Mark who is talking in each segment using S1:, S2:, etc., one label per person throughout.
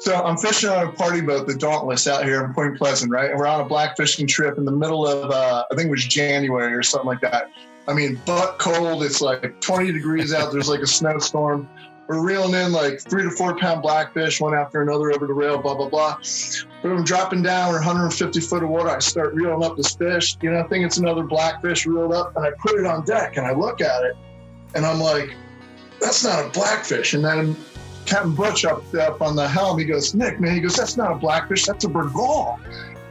S1: So I'm fishing on a party boat, the Dauntless, out here in Point Pleasant, right? And we're on a black fishing trip in the middle of, I think it was January or something like that. I mean, butt cold. It's like 20 degrees out. There's like a snowstorm. We're reeling in like 3 to 4 pound blackfish, one after another over the rail, blah, blah, blah. But I'm dropping down 150 foot of water. I start reeling up this fish. You know, I think it's another blackfish reeled up, and I put it on deck and I look at it and I'm like, that's not a blackfish. And then Captain Butch up on the helm, he goes, Nick, man, he goes, that's not a blackfish, that's a bergall.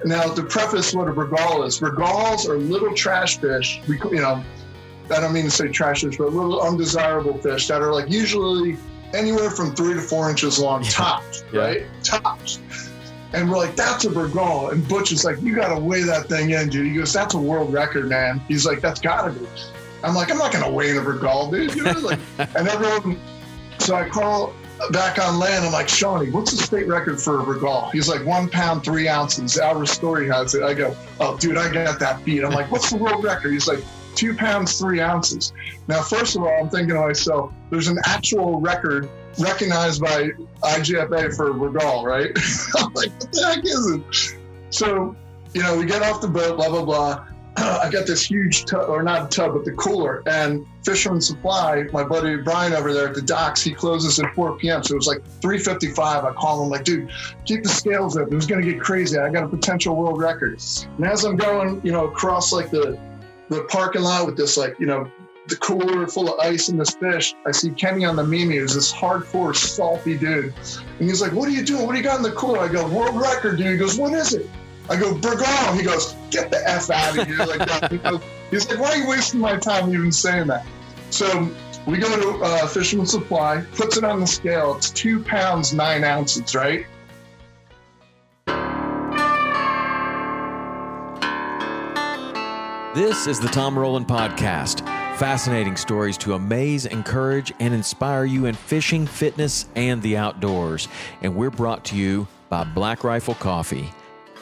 S1: Now, to preface what a bergall is, bergalls are little trash fish. I don't mean to say trash fish, but little undesirable fish that are like usually anywhere from 3 to 4 inches long, tops, right? Tops. And we're like, that's a bergall. And Butch is like, you got to weigh that thing in, dude. He goes, that's a world record, man. He's like, that's got to be. I'm like, I'm not going to weigh in a bergall, dude. You know, like, and everyone, so I call back on land. I'm like, Shawnee, what's the state record for a bergall? He's like, 1 pound, 3 ounces. Our story has it. I go, oh, dude, I got that beat. I'm like, what's the world record? He's like, 2 pounds, 3 ounces. Now, first of all, I'm thinking to myself, there's an actual record recognized by IGFA for a bergall, right? I'm like, what the heck is it? So, you know, we get off the boat, blah, blah, blah. I got this huge tub, or not tub, but the cooler. And Fisherman Supply, my buddy Brian over there at the docks, he closes at 4 p.m. So it was like 3:55. I call him like, dude, keep the scales up. It was going to get crazy. I got a potential world record. And as I'm going, you know, across like the parking lot with this, like, you know, the cooler full of ice and this fish, I see Kenny on the Mimi, who's this hardcore, salty dude. And he's like, what are you doing? What do you got in the cooler? I go, world record, dude. He goes, what is it? I go, bergall. He goes, get the F out of here. Like that. He's like, why are you wasting my time even saying that? So we go to Fisherman Supply, puts it on the scale. It's 2 pounds, 9 ounces, right?
S2: This is the Tom Rowland Podcast. Fascinating stories to amaze, encourage, and inspire you in fishing, fitness, and the outdoors. And we're brought to you by Black Rifle Coffee.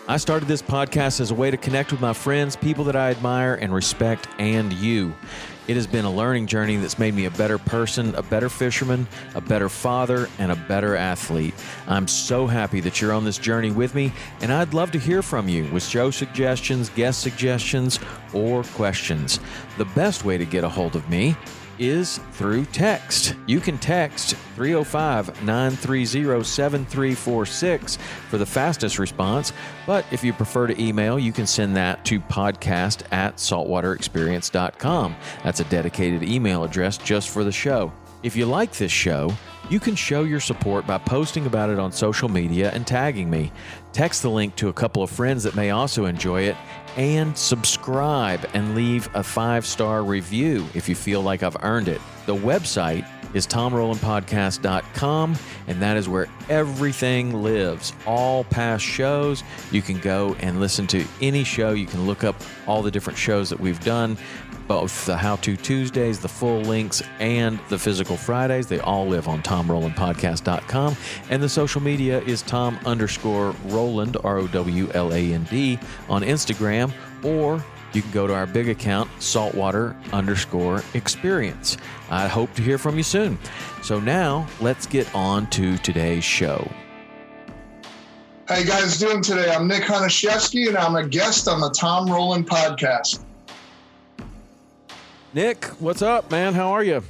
S2: I started this podcast as a way to connect with my friends, people that I admire and respect, and you. It has been a learning journey that's made me a better person, a better fisherman, a better father, and a better athlete. I'm so happy that you're on this journey with me, and I'd love to hear from you with show suggestions, guest suggestions, or questions. The best way to get a hold of me is through text. You can text 305-930-7346 for the fastest response, but if you prefer to email, you can send that to podcast@saltwaterexperience.com. That's a dedicated email address just for the show. If you like this show, you can show your support by posting about it on social media and tagging me. Text the link to a couple of friends that may also enjoy it, and subscribe and leave a 5-star review if you feel like I've earned it. The website is tomrowlandpodcast.com, and that is where everything lives. All past shows, you can go and listen to any show. You can look up all the different shows that we've done, both the How To Tuesdays, the full links, and the Physical Fridays. They all live on tomrowlandpodcast.com. And the social media is Tom_Rowland, ROWLAND, on Instagram, or you can go to our big account, Saltwater_Experience. I hope to hear from you soon. So now, let's get on to today's show.
S1: How you guys doing today? I'm Nick Honachefsky, and I'm a guest on the Tom Rowland Podcast.
S2: Nick, what's up, man? How are you?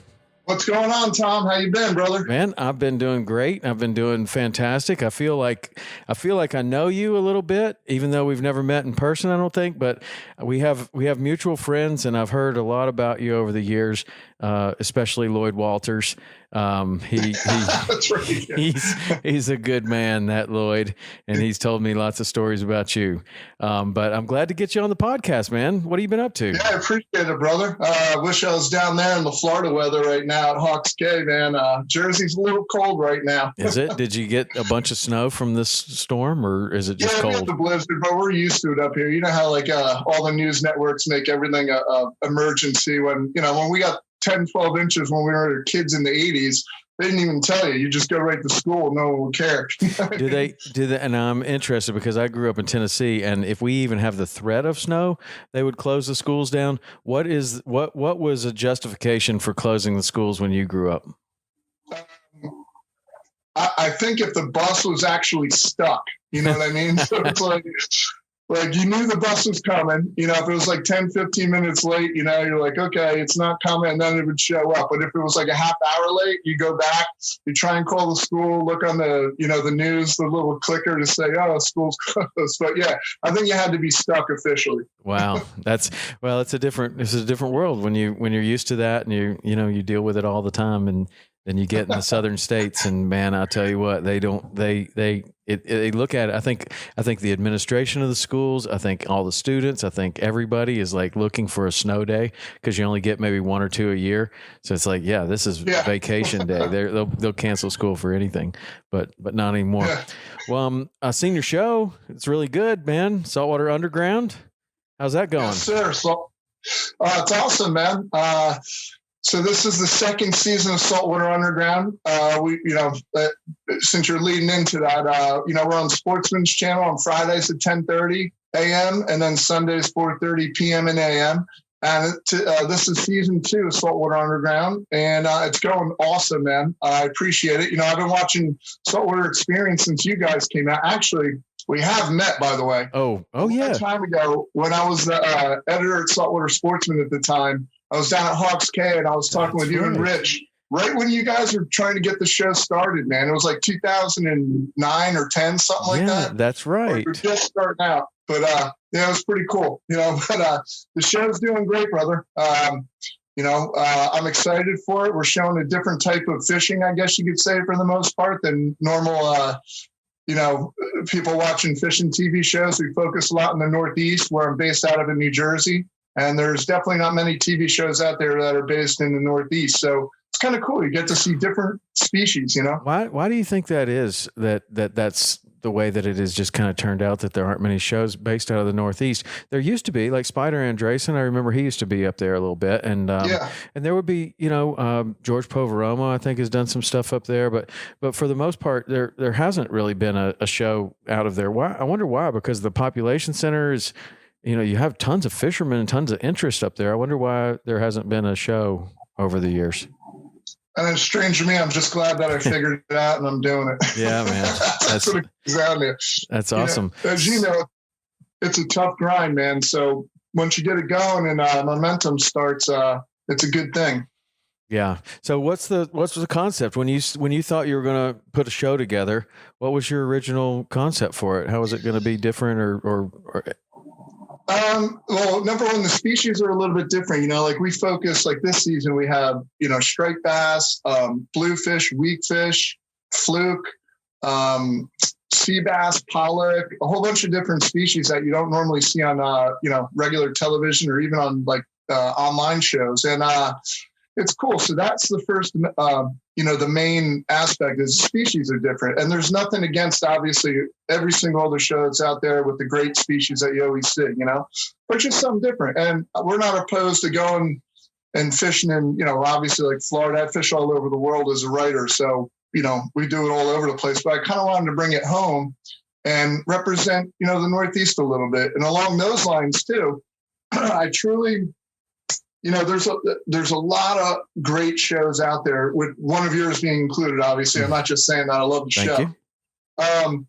S1: What's going on, Tom? How you been, brother?
S2: Man, I've been doing great. I've been doing fantastic. I feel like I know you a little bit, even though we've never met in person, I don't think, but we have mutual friends, and I've heard a lot about you over the years, especially Lloyd Walters.
S1: That's right, yeah.
S2: He's a good man, that Lloyd, and he's told me lots of stories about you. But I'm glad to get you on the podcast, man. What have you been up to?
S1: Yeah, I appreciate it, brother. I wish I was down there in the Florida weather right now at Hawks Cay, man. Jersey's a little cold right now.
S2: Is it? Did you get a bunch of snow from this storm, or is it just cold?
S1: Yeah, we had the blizzard, but we're used to it up here. You know how like all the news networks make everything a emergency when we got 10, 12 inches when we were kids in the 80s. They didn't even tell you. You just go right to school. No one would care.
S2: Do they? And I'm interested because I grew up in Tennessee, and if we even have the threat of snow, they would close the schools down. What was a justification for closing the schools when you grew up?
S1: I think if the bus was actually stuck, you know what I mean? So it's like you knew the bus was coming, you know, if it was like 10, 15 minutes late, you know, you're like, okay, it's not coming. And then it would show up. But if it was like a half hour late, you go back, you try and call the school, look on the, you know, the news, the little clicker to say, oh, school's closed. But yeah, I think you had to be stuck officially.
S2: Wow. It's a different world when you're used to that and you deal with it all the time. And then you get in the southern states and man, I'll tell you what, they look at it. I think the administration of the schools, I think all the students, I think everybody is like looking for a snow day because you only get maybe 1 or 2 a year. So it's like, yeah, this is vacation day. They'll cancel school for anything, but not anymore. Yeah. Well, I seen your show. It's really good, man. Saltwater Underground. How's that going?
S1: Yes, sir. So, it's awesome, man. So this is the second season of Saltwater Underground. Since you're leading into that, we're on Sportsman's Channel on Fridays at 10:30 a.m. and then Sundays 4:30 p.m. and a.m. And this is season 2 of Saltwater Underground, and it's going awesome, man. I appreciate it. You know, I've been watching Saltwater Experience since you guys came out. Actually, we have met, by the way.
S2: Oh, yeah.
S1: A time ago, when I was the editor at Saltwater Sportsman at the time, I was down at Hawks Cay and I was talking with you and Rich right when you guys were trying to get the show started, man. It was like 2009 or 10, something like that.
S2: Yeah, that's right.
S1: We're just starting out. But it was pretty cool, you know. But the show's doing great, brother. I'm excited for it. We're showing a different type of fishing, I guess you could say, for the most part, than normal people watching fishing TV shows. We focus a lot in the Northeast, where I'm based out of in New Jersey. And there's definitely not many TV shows out there that are based in the Northeast. So it's kind of cool. You get to see different species, you know?
S2: Why do you think that is, that's the way that it is just kind of turned out, that there aren't many shows based out of the Northeast? There used to be, like Spider Andresen. I remember he used to be up there a little bit. And and there would be, George Poveroma, I think, has done some stuff up there. But for the most part, there hasn't really been a show out of there. Why? I wonder why, because the population center is... you have tons of fishermen and tons of interest up there. I wonder why there hasn't been a show over the years.
S1: And it's strange to me. I'm just glad that I figured it out and I'm doing it.
S2: Yeah, man.
S1: That's what it's out there.
S2: That's awesome.
S1: As you know, it's a tough grind, man. So once you get it going and momentum starts, it's a good thing.
S2: Yeah. So what's the concept when you thought you were going to put a show together? What was your original concept for it? How was it going to be different or
S1: Well, number one, the species are a little bit different. Like we focus, like this season, we have, striped bass, bluefish, weakfish, fluke, sea bass, pollock, a whole bunch of different species that you don't normally see on, regular television or even on like online shows. And it's cool. So that's the first, the main aspect is species are different. And there's nothing against, obviously, every single other show that's out there with the great species that you always see, but just something different. And we're not opposed to going and fishing in, obviously like Florida. I fish all over the world as a writer. So, we do it all over the place. But I kind of wanted to bring it home and represent, the Northeast a little bit. And along those lines, too, I truly... there's a lot of great shows out there, with one of yours being included, obviously. I'm not just saying that. I love the show. And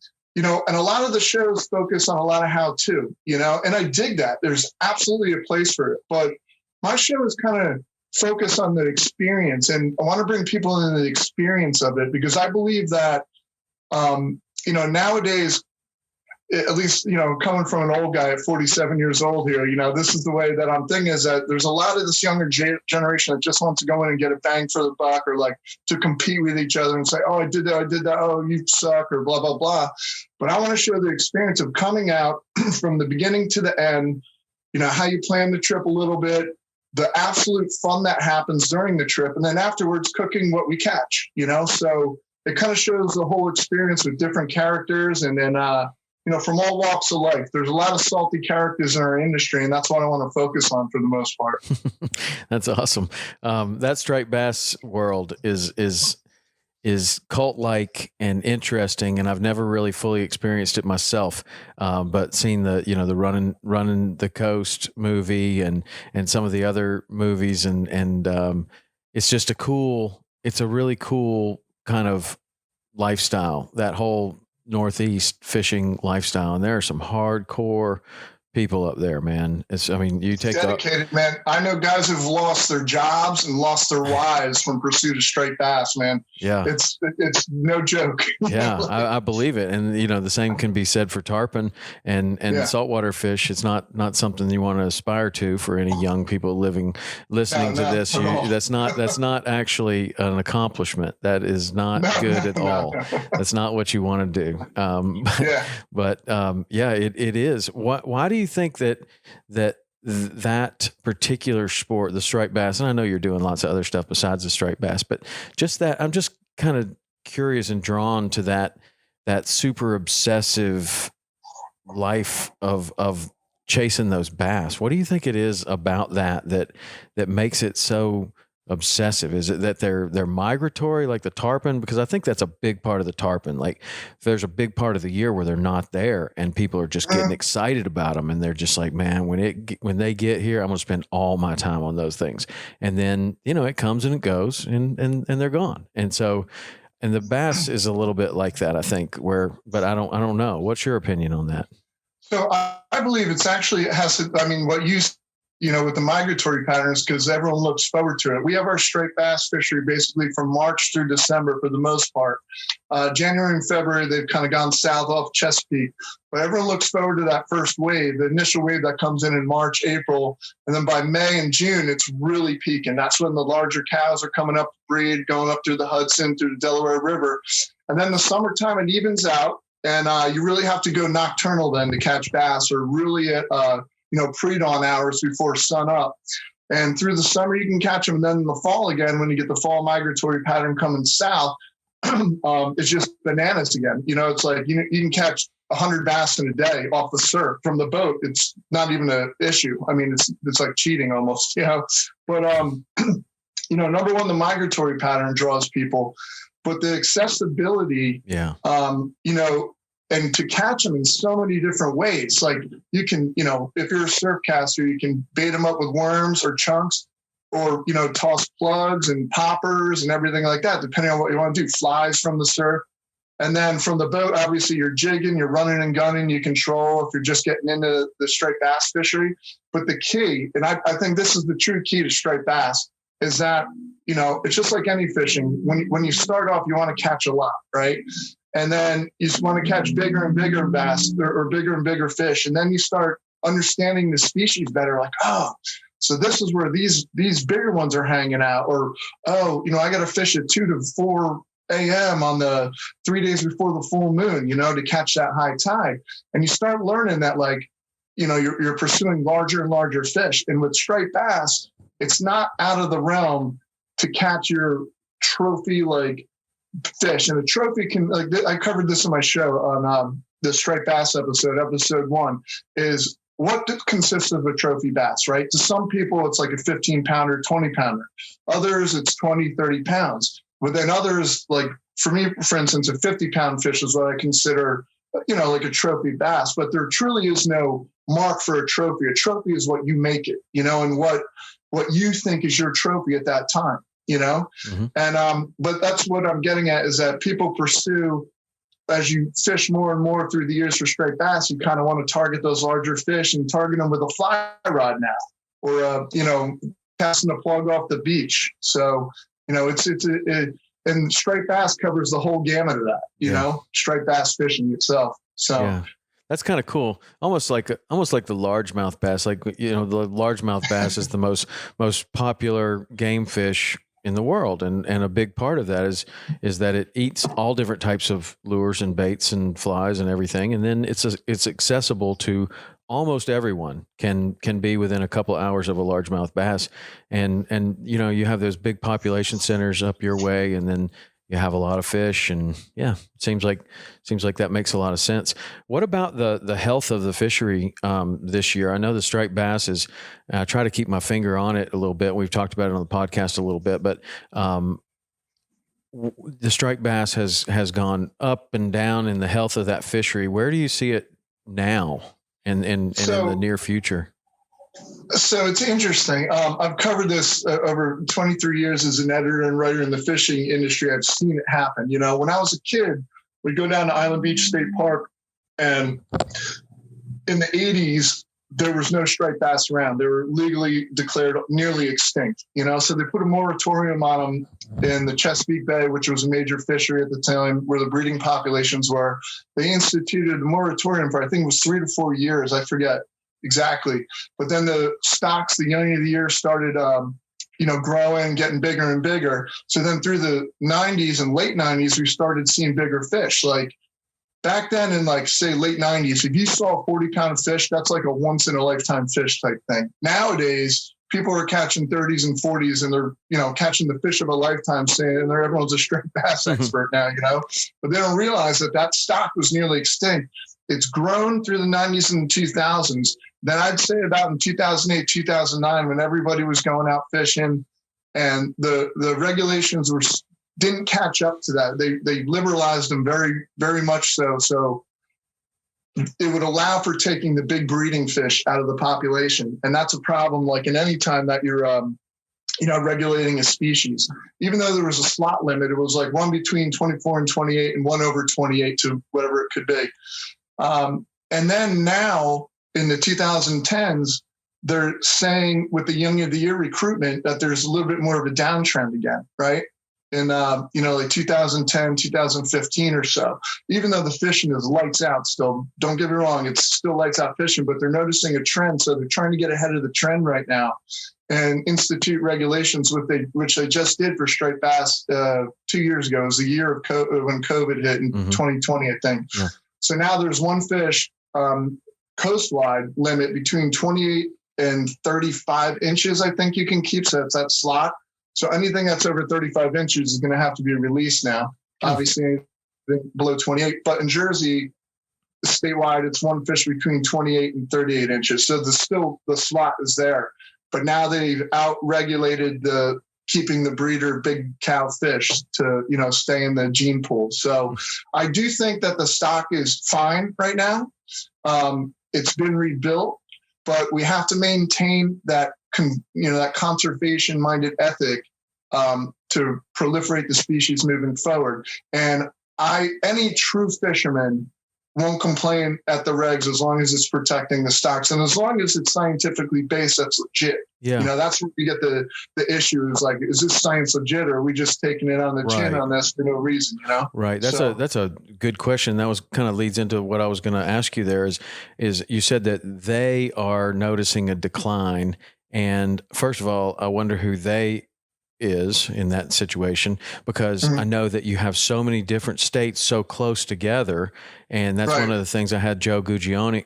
S1: a lot of the shows focus on a lot of how-to, and I dig that. There's absolutely a place for it. But my show is kind of focused on the experience, and I want to bring people into the experience of it, because I believe that, nowadays, at least, coming from an old guy at 47 years old here, this is the way that I'm thinking, is that there's a lot of this younger generation that just wants to go in and get a bang for the buck, or like to compete with each other and say, oh, I did that. Oh, you suck, or blah, blah, blah. But I want to show the experience of coming out from the beginning to the end, how you plan the trip a little bit, the absolute fun that happens during the trip, and then afterwards cooking what we catch, so it kind of shows the whole experience with different characters. And then, from all walks of life. There's a lot of salty characters in our industry, and that's what I want to focus on for the most part.
S2: That's awesome. That striped bass world is cult-like and interesting, and I've never really fully experienced it myself. But seeing the running the coast movie and some of the other movies, and it's just it's a really cool kind of lifestyle, that whole Northeast fishing lifestyle. And there are some hardcore people up there, man. You take
S1: dedicated, man. I know guys who've lost their jobs and lost their lives from pursuit of straight bass, man.
S2: Yeah.
S1: It's no joke.
S2: Yeah, I believe it. And, the same can be said for tarpon and saltwater fish. It's not something you want to aspire to for any young people listening to this. That's not actually an accomplishment. That is not good at all. That's not what you want to do. It is. Why do you think that particular sport, the striped bass, and I know you're doing lots of other stuff besides the striped bass, but just that, I'm just kind of curious and drawn to that super obsessive life of chasing those bass. What do you think it is about that makes it so obsessive? Is it that they're migratory like the tarpon? Because I think that's a big part of the tarpon. Like there's a big part of the year where they're not there and people are just getting excited about them. And they're just like, man, when they get here, I'm going to spend all my time on those things. And then, it comes and it goes and they're gone. And so, and the bass is a little bit like that, I think, but I don't know. What's your opinion on that?
S1: So I believe it has to, what you with the migratory patterns, because everyone looks forward to it. We have our straight bass fishery basically from March through December for the most part. January and February, they've kind of gone south off Chesapeake. But everyone looks forward to that first wave, the initial wave that comes in March, April. And then by May and June, it's really peaking. That's when the larger cows are coming up to breed, going up through the Hudson, through the Delaware River. And then the summertime, it evens out. And you really have to go nocturnal then to catch bass, or really at pre-dawn hours before sun up. And through the summer, you can catch them. And then in the fall again, when you get the fall migratory pattern coming south, it's just bananas again. It's like you can catch 100 bass in a day off the surf from the boat. It's not even an issue. It's like cheating almost, But, number one, the migratory pattern draws people. But the accessibility, and to catch them in so many different ways. Like you can, if you're a surf caster, you can bait them up with worms or chunks, or, toss plugs and poppers and everything like that, depending on what you want to do. Flies from the surf. And then from the boat, obviously you're jigging, you're running and gunning, you control if you're just getting into the striped bass fishery. But the key, and I think this is the true key to striped bass, is that, it's just like any fishing. When you start off, you want to catch a lot, right? And then you just want to catch bigger and bigger bass or bigger and bigger fish. And then you start understanding the species better. Like, so this is where these bigger ones are hanging out. Or, I got to fish at 2 to 4 a.m. on the 3 days before the full moon, to catch that high tide. And you start learning that, like, you're pursuing larger and larger fish. And with striped bass, it's not out of the realm to catch your trophy, like, fish. And a trophy can, like, I covered this in my show on the striped bass episode 1, is what consists of a trophy bass, right? To some people, it's like a 15 pounder, 20 pounder. Others, it's 20, 30 pounds. But then others, like for me, for instance, a 50-pound fish is what I consider, like a trophy bass. But there truly is no mark for a trophy. A trophy is what you make it, and what you think is your trophy at that time. Mm-hmm. And, but that's what I'm getting at, is that people pursue, as you fish more and more through the years for striped bass, you kind of want to target those larger fish and target them with a fly rod now, or, casting a plug off the beach. So, and striped bass covers the whole gamut of that, striped bass fishing itself. So. Yeah.
S2: That's kind of cool. Almost like the largemouth bass. Like, the largemouth bass is the most popular game fish in the world. And a big part of that is that it eats all different types of lures and baits and flies and everything. And then it's accessible to almost everyone. Can be within a couple hours of a largemouth bass. And you have those big population centers up your way, and then you have a lot of fish, and it seems like that makes a lot of sense. What about the health of the fishery this year? I know the striped bass is, I try to keep my finger on it a little bit. We've talked about it on the podcast a little bit, but the striped bass has gone up and down in the health of that fishery. Where do you see it now and in the near future?
S1: So it's interesting. I've covered this over 23 years as an editor and writer in the fishing industry. I've seen it happen. You know, when I was a kid, we'd go down to Island Beach State Park, and in the 80s, there was no striped bass around. They were legally declared nearly extinct, you know, so they put a moratorium on them in the Chesapeake Bay, which was a major fishery at the time where the breeding populations were. They instituted a moratorium for, I think it was 3 to 4 years. I forget exactly. But then the stocks, the young of the year started, growing, getting bigger and bigger. So then through the 90s and late 90s, we started seeing bigger fish. Like back then in like, say, late 90s, if you saw a 40-pound fish, that's like a once-in-a-lifetime fish type thing. Nowadays, people are catching 30s and 40s, and they're, catching the fish of a lifetime, saying, and everyone's a striped bass expert now, But they don't realize that stock was nearly extinct. It's grown through the 90s and 2000s. Then I'd say about in 2008, 2009, when everybody was going out fishing and the regulations didn't catch up to that. They liberalized them very, very much so. So it would allow for taking the big breeding fish out of the population. And that's a problem like in any time that you're, regulating a species. Even though there was a slot limit, it was like one between 24 and 28 and one over 28 to whatever it could be. And then now in the 2010s, they're saying with the young of the year recruitment that there's a little bit more of a downtrend again, right? In, like 2010, 2015 or so, even though the fishing is lights out still, don't get me wrong, it's still lights out fishing, but they're noticing a trend. So they're trying to get ahead of the trend right now and institute regulations, which they just did for striped bass 2 years ago. It was the year of COVID, when COVID hit in 2020, I think. Yeah. So now there's one fish coastwide limit between 28 and 35 inches, I think you can keep. So that's that slot. So anything that's over 35 inches is going to have to be released now. Obviously, below 28. But in Jersey, statewide, it's one fish between 28 and 38 inches. So the slot is there. But now they've out-regulated keeping the breeder big cow fish to, stay in the gene pool. So I do think that the stock is fine right now. It's been rebuilt, but we have to maintain that, that conservation-minded ethic to proliferate the species moving forward. And any true fisherman won't complain at the regs as long as it's protecting the stocks. And as long as it's scientifically based, that's legit. Yeah. That's where we get the issue is like, is this science legit or are we just taking it on the chin on this for no reason,
S2: Right. That's a good question. That was kind of leads into what I was going to ask you there is you said that they are noticing a decline. And first of all, I wonder who they is in that situation, because I know that you have so many different states so close together. And that's one of the things I had Joe Guggione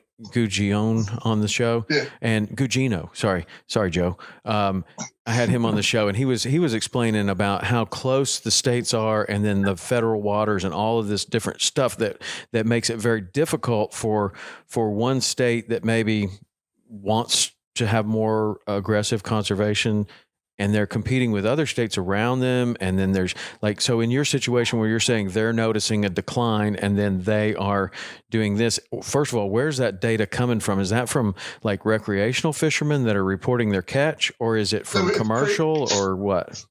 S2: on the show and Gugino. Sorry, Joe. I had him on the show and he was explaining about how close the states are and then the federal waters and all of this different stuff that makes it very difficult for one state that maybe wants to have more aggressive conservation and they're competing with other states around them. And then there's so in your situation where you're saying they're noticing a decline and then they are doing this, first of all, where's that data coming from? Is that from recreational fishermen that are reporting their catch, or is it from commercial or what?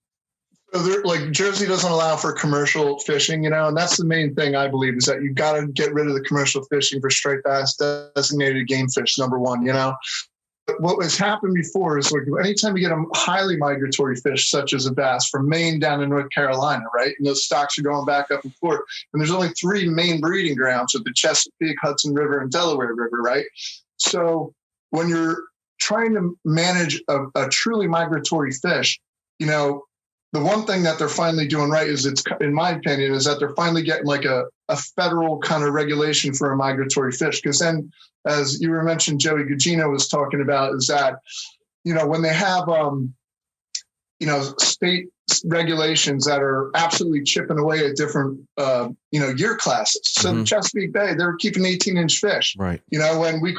S1: So Jersey doesn't allow for commercial fishing, and that's the main thing I believe is that you've got to get rid of the commercial fishing for striped bass, designated game fish, number one, What has happened before is anytime you get a highly migratory fish, such as a bass from Maine down to North Carolina, right? And those stocks are going back up and forth. And there's only 3 main breeding grounds with the Chesapeake, Hudson River, and Delaware River, right? So when you're trying to manage a truly migratory fish, the one thing that they're finally doing right is in my opinion, is that they're finally getting a federal kind of regulation for a migratory fish. Because then, as you were mentioned, Joey Gugino was talking about, is that, when they have, state regulations that are absolutely chipping away at different, year classes. So the Chesapeake Bay, they were keeping 18-inch fish. Right. When we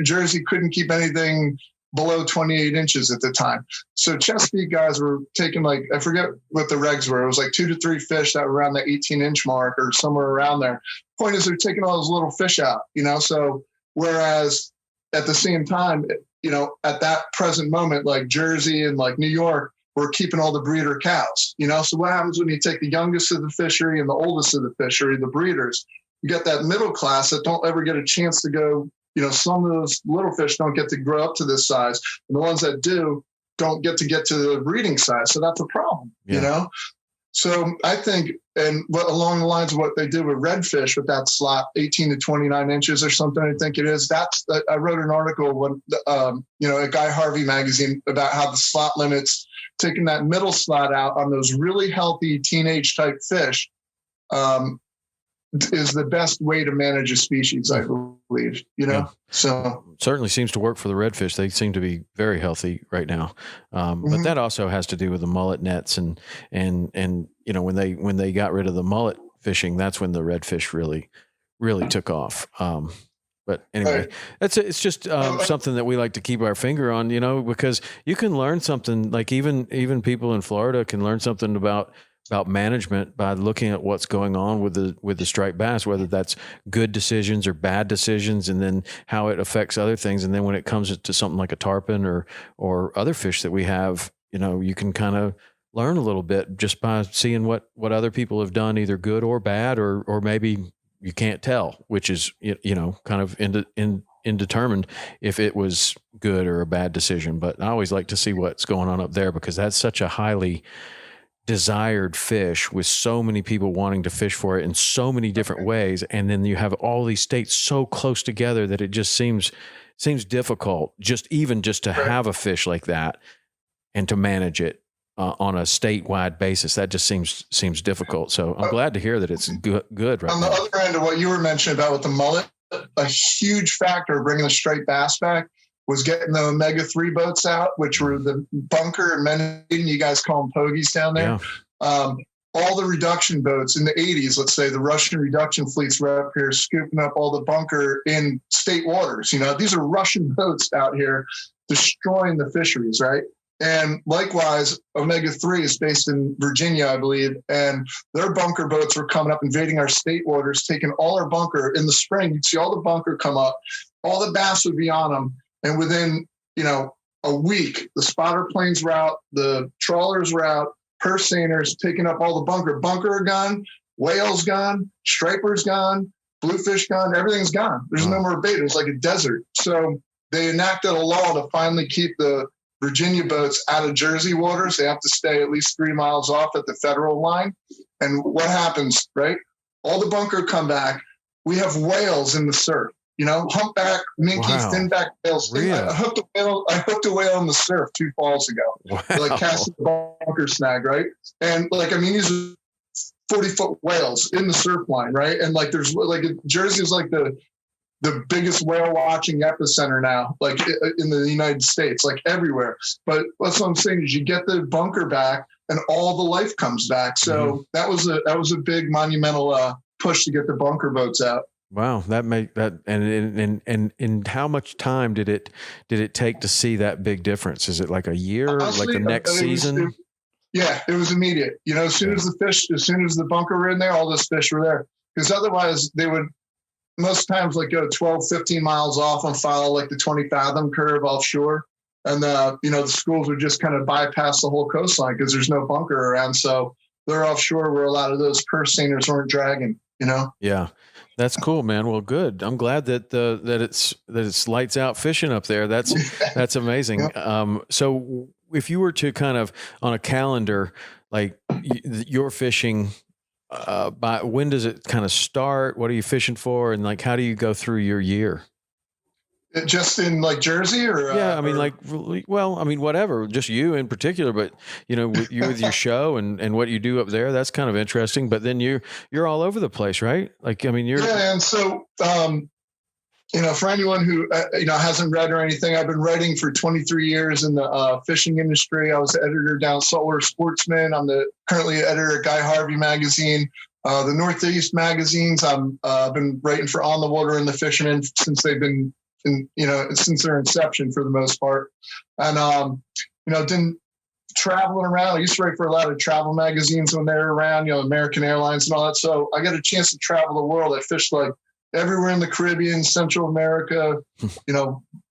S1: Jersey couldn't keep anything below 28 inches at the time. So Chesapeake guys were taking I forget what the regs were. It was 2 to 3 fish that were around the 18-inch mark or somewhere around there. Point is they're taking all those little fish out, So whereas at the same time, at that present moment, like Jersey and like New York, we're keeping all the breeder cows, So what happens when you take the youngest of the fishery and the oldest of the fishery, the breeders, you get that middle class that don't ever get a chance to go, some of those little fish don't get to grow up to this size. And the ones that do don't get to the breeding size. So that's a problem, So I think, and along the lines of what they did with redfish with that slot, 18 to 29 inches or something, I think it is. I wrote an article when, at Guy Harvey magazine about how the slot limits, taking that middle slot out on those really healthy teenage type fish, is the best way to manage a species, I believe, so
S2: certainly seems to work for the redfish. They seem to be very healthy right now. But that also has to do with the mullet nets and, when they got rid of the mullet fishing, that's when the redfish really took off. But anyway, it's just something that we like to keep our finger on, because you can learn something, like even people in Florida can learn something about management by looking at what's going on with the striped bass, whether that's good decisions or bad decisions, and then how it affects other things. And then when it comes to something like a tarpon or other fish that we have, you can kind of learn a little bit just by seeing what other people have done, either good or bad, or maybe you can't tell, which is, kind of indetermined if it was good or a bad decision. But I always like to see what's going on up there, because that's such a highly desired fish with so many people wanting to fish for it in so many different ways. And then you have all these states so close together that it just seems difficult just to have a fish like that and to manage it on a statewide basis. That just seems difficult. So I'm glad to hear that it's good right
S1: on
S2: now.
S1: The other end of what you were mentioning about with the mullet, a huge factor of bringing the striped bass back was getting the omega-3 boats out, which were the bunker and menhaden, you guys call them pogies down there. Yeah. All the reduction boats in the 80s, let's say the Russian reduction fleets were up here scooping up all the bunker in state waters. These are Russian boats out here destroying the fisheries, right? And likewise, omega-3 is based in Virginia, I believe, and their bunker boats were coming up, invading our state waters, taking all our bunker. In the spring, you'd see all the bunker come up, all the bass would be on them. And within, a week, the spotter planes were out, the trawlers were out, purse seiners taking up all the bunker. Bunker are gone, whales gone, stripers gone, bluefish gone, everything's gone. There's no more bait. It's like a desert. So they enacted a law to finally keep the Virginia boats out of Jersey waters. They have to stay at least 3 miles off at the federal line. And what happens, right? All the bunker come back. We have whales in the surf. Humpback, minke, finback whales. Really? I hooked a whale in the surf 2 falls ago. Wow. Like casting a bunker snag, right? And these are 40-foot whales in the surf line, right? And there's Jersey is like the biggest whale watching epicenter now, like in the United States, like everywhere. But that's what I'm saying is you get the bunker back and all the life comes back. So that was a big monumental push to get the bunker boats out.
S2: Wow, and how much time did it take to see that big difference? Is it like a year, honestly, like the next season?
S1: It was immediate. As soon as the bunker were in there, all those fish were there. Because otherwise they would most times go 12, 15 miles off and follow like the 20 fathom curve offshore. And the schools would just kind of bypass the whole coastline because there's no bunker around. So they're offshore where a lot of those purse seiners weren't dragging,
S2: Yeah. That's cool, man. Well, good. I'm glad that it's lights out fishing up there. That's amazing. Yep. So if you were to kind of on a calendar, like you're fishing, by when does it kind of start? What are you fishing for? And how do you go through your year?
S1: Just in Jersey or?
S2: Yeah. Whatever, just you in particular, but with your show and what you do up there, that's kind of interesting, but then you're all over the place, right?
S1: Yeah. And so, for anyone who, hasn't read or anything, I've been writing for 23 years in the fishing industry. I was editor down at Saltwater Sportsman. I'm currently editor at Guy Harvey magazine, the Northeast magazines. I've been writing for On the Water and the Fisherman since they've been, since their inception for the most part. And, didn't traveling around. I used to write for a lot of travel magazines when they were around, American Airlines and all that. So I got a chance to travel the world. I fished everywhere in the Caribbean, Central America,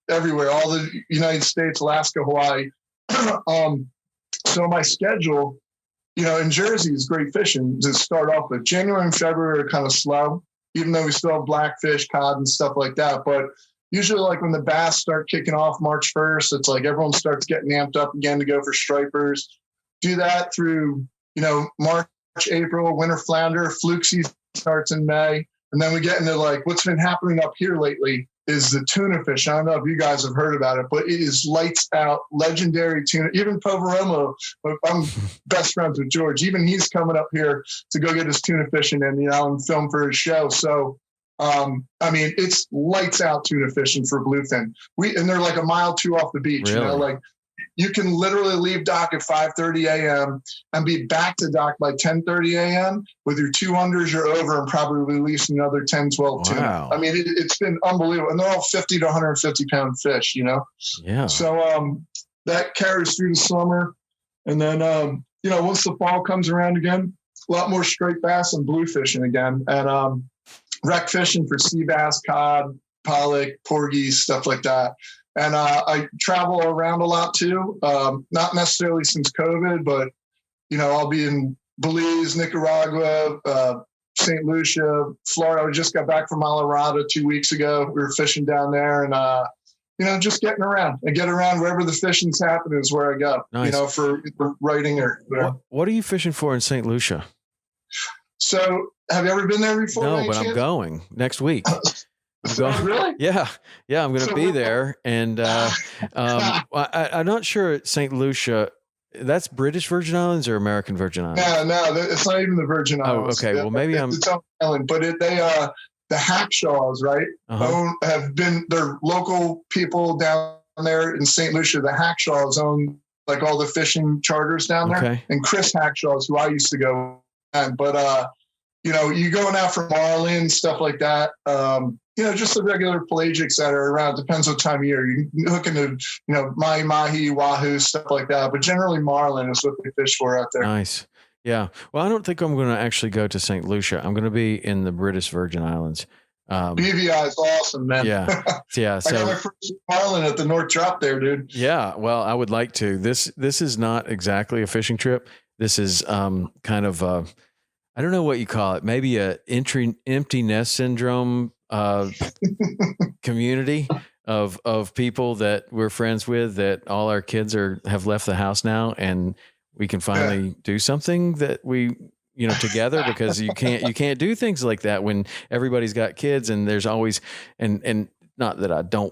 S1: everywhere, all the United States, Alaska, Hawaii. So my schedule, in Jersey is great fishing to start off with. January and February are kind of slow, even though we still have blackfish, cod, and stuff like that. But usually, like when the bass start kicking off March 1st, it's like everyone starts getting amped up again to go for stripers. Do that through, March, April, winter flounder, fluke season starts in May. And then we get into like what's been happening up here lately is the tuna fish. I don't know if you guys have heard about it, but it is lights out, legendary tuna. Even Poveromo, I'm best friends with George. Even he's coming up here to go get his tuna fishing and film for his show. So, it's lights out tuna fishing for bluefin. And they're like a mile or two off the beach.
S2: Really?
S1: Like you can literally leave dock at 5:30 a.m. and be back to dock by 10:30 a.m. with your 2 unders, you're over, and probably release another 10, 12 tuna.
S2: Wow.
S1: It's been unbelievable. And they're all 50 to 150 pound fish,
S2: Yeah.
S1: So that carries through the summer. And then, once the fall comes around again, a lot more straight bass and blue fishing again. And wreck fishing for sea bass, cod, pollock, porgies, stuff like that. And I travel around a lot too, not necessarily since COVID, but, I'll be in Belize, Nicaragua, St. Lucia, Florida. I just got back from Colorado 2 weeks ago. We were fishing down there and, just getting around. I get around wherever the fishing's happening is where I go,
S2: Nice.
S1: For writing or whatever.
S2: What are you fishing for in St. Lucia?
S1: So have you ever been there before?
S2: No, but I'm going next week.
S1: Really?
S2: Yeah. I'm going to be there. And I'm not sure St. Lucia, that's British Virgin Islands or American Virgin Islands?
S1: No, it's not even the Virgin Islands.
S2: Oh, okay. Well, maybe
S1: it's its own island, but the Hackshaws, right?
S2: Uh-huh.
S1: They're local people down there in St. Lucia. The Hackshaws own like all the fishing charters down there.
S2: Okay.
S1: And Chris Hackshaw's who I used to go with. But, you going out for marlin, stuff like that. Just the regular pelagics that are around. Depends what time of year. You can hook into, mahi, wahoo, stuff like that. But generally marlin is what they fish for out there.
S2: Nice. Yeah. Well, I don't think I'm going to actually go to St. Lucia. I'm going to be in the British Virgin Islands.
S1: BVI is awesome, man.
S2: Yeah. Yeah.
S1: I got my first marlin at the North Drop there, dude.
S2: Yeah. Well, I would like to. This is not exactly a fishing trip. This is kind of I don't know what you call it. Maybe a empty nest syndrome community of people that we're friends with, that all our kids have left the house now, and we can finally do something that we together, because you can't do things like that when everybody's got kids, and there's always and not that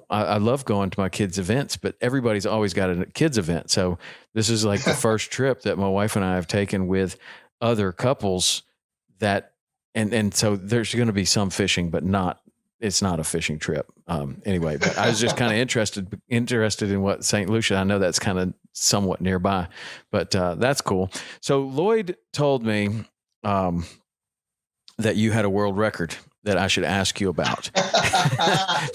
S2: I love going to my kids' events, but everybody's always got a kids' event. So this is like the first trip that my wife and I have taken with other couples that, and so there's going to be some fishing, but it's not a fishing trip. Anyway, but I was just kind of interested in what St. Lucia, I know that's kind of somewhat nearby, but that's cool. So Lloyd told me that you had a world record that I should ask you about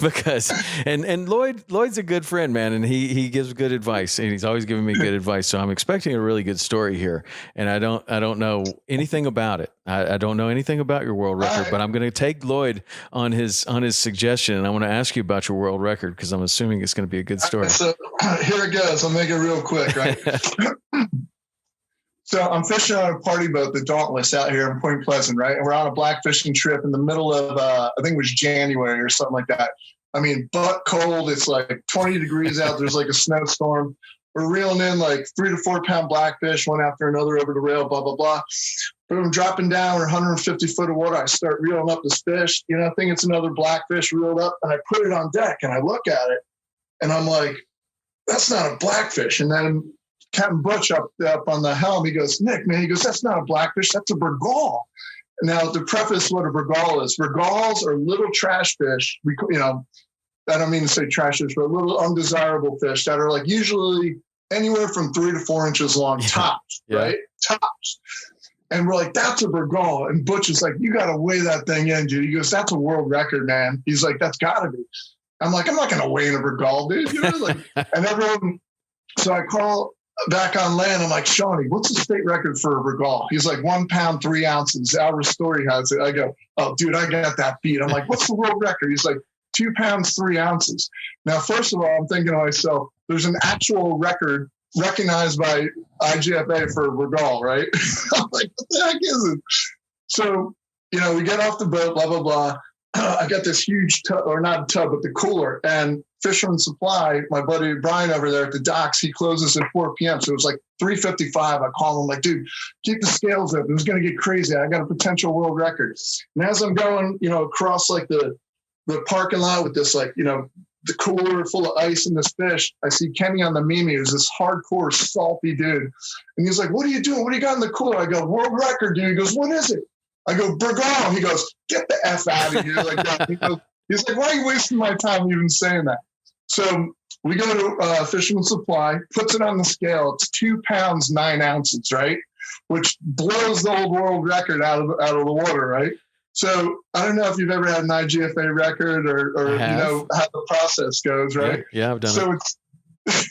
S2: because, and Lloyd's a good friend, man. And he gives good advice, and he's always giving me good advice. So I'm expecting a really good story here. And I don't know anything about it. I don't know anything about your world record, but I'm going to take Lloyd on his suggestion. And I want to ask you about your world record, because I'm assuming it's going to be a good story.
S1: So here it goes. I'll make it real quick, right? So I'm fishing on a party boat, the Dauntless, out here in Point Pleasant, right? And we're on a black fishing trip in the middle of, I think it was January or something like that. Butt cold. It's like 20 degrees out. There's like a snowstorm. We're reeling in like 3 to 4 pound blackfish, one after another over the rail, blah, blah, blah. But I'm dropping down. We're 150 foot of water. I start reeling up this fish. I think it's another blackfish reeled up, and I put it on deck and I look at it and I'm like, that's not a blackfish. And then Captain Butch up on the helm, he goes, Nick, man, he goes, that's not a blackfish, that's a bergall. Now, to preface what a bergall is, bergalls are little trash fish. I don't mean to say trash fish, but little undesirable fish that are like usually anywhere from 3 to 4 inches long, tops, right? Tops. And we're like, that's a bergall. And Butch is like, you got to weigh that thing in, dude. He goes, that's a world record, man. He's like, that's got to be. I'm like, I'm not going to weigh in a bergall, dude. And everyone, so I call back on land. I'm like, Shawnee, what's the state record for a bergall? He's like, 1 pound, 3 ounces. Our story has it. I go, oh, dude, I got that beat. I'm like, what's the world record? He's like, 2 pounds, 3 ounces. Now, first of all, I'm thinking to myself, there's an actual record recognized by IGFA for bergall, right? I'm like, what the heck is it? So, we get off the boat, blah, blah, blah. I got this huge tub, or not a tub, but the cooler. And Fisherman Supply, my buddy Brian over there at the docks, he closes at 4 p.m. So it was like 3:55. I call him like, dude, keep the scales up. It was going to get crazy. I got a potential world record. And as I'm going, across like the parking lot with this, like, the cooler full of ice and this fish, I see Kenny on the Mimi, who's this hardcore, salty dude. And he's like, what are you doing? What do you got in the cooler? I go, world record, dude. He goes, what is it? I go, bergall. He goes, get the F out of here. Like that. He's like, why are you wasting my time even saying that? So we go to Fisherman Supply, puts it on the scale. It's 2 pounds, 9 ounces, right? Which blows the old world record out of the water, right? So I don't know if you've ever had an IGFA record or how the process goes, right?
S2: Yeah, I've done it.
S1: So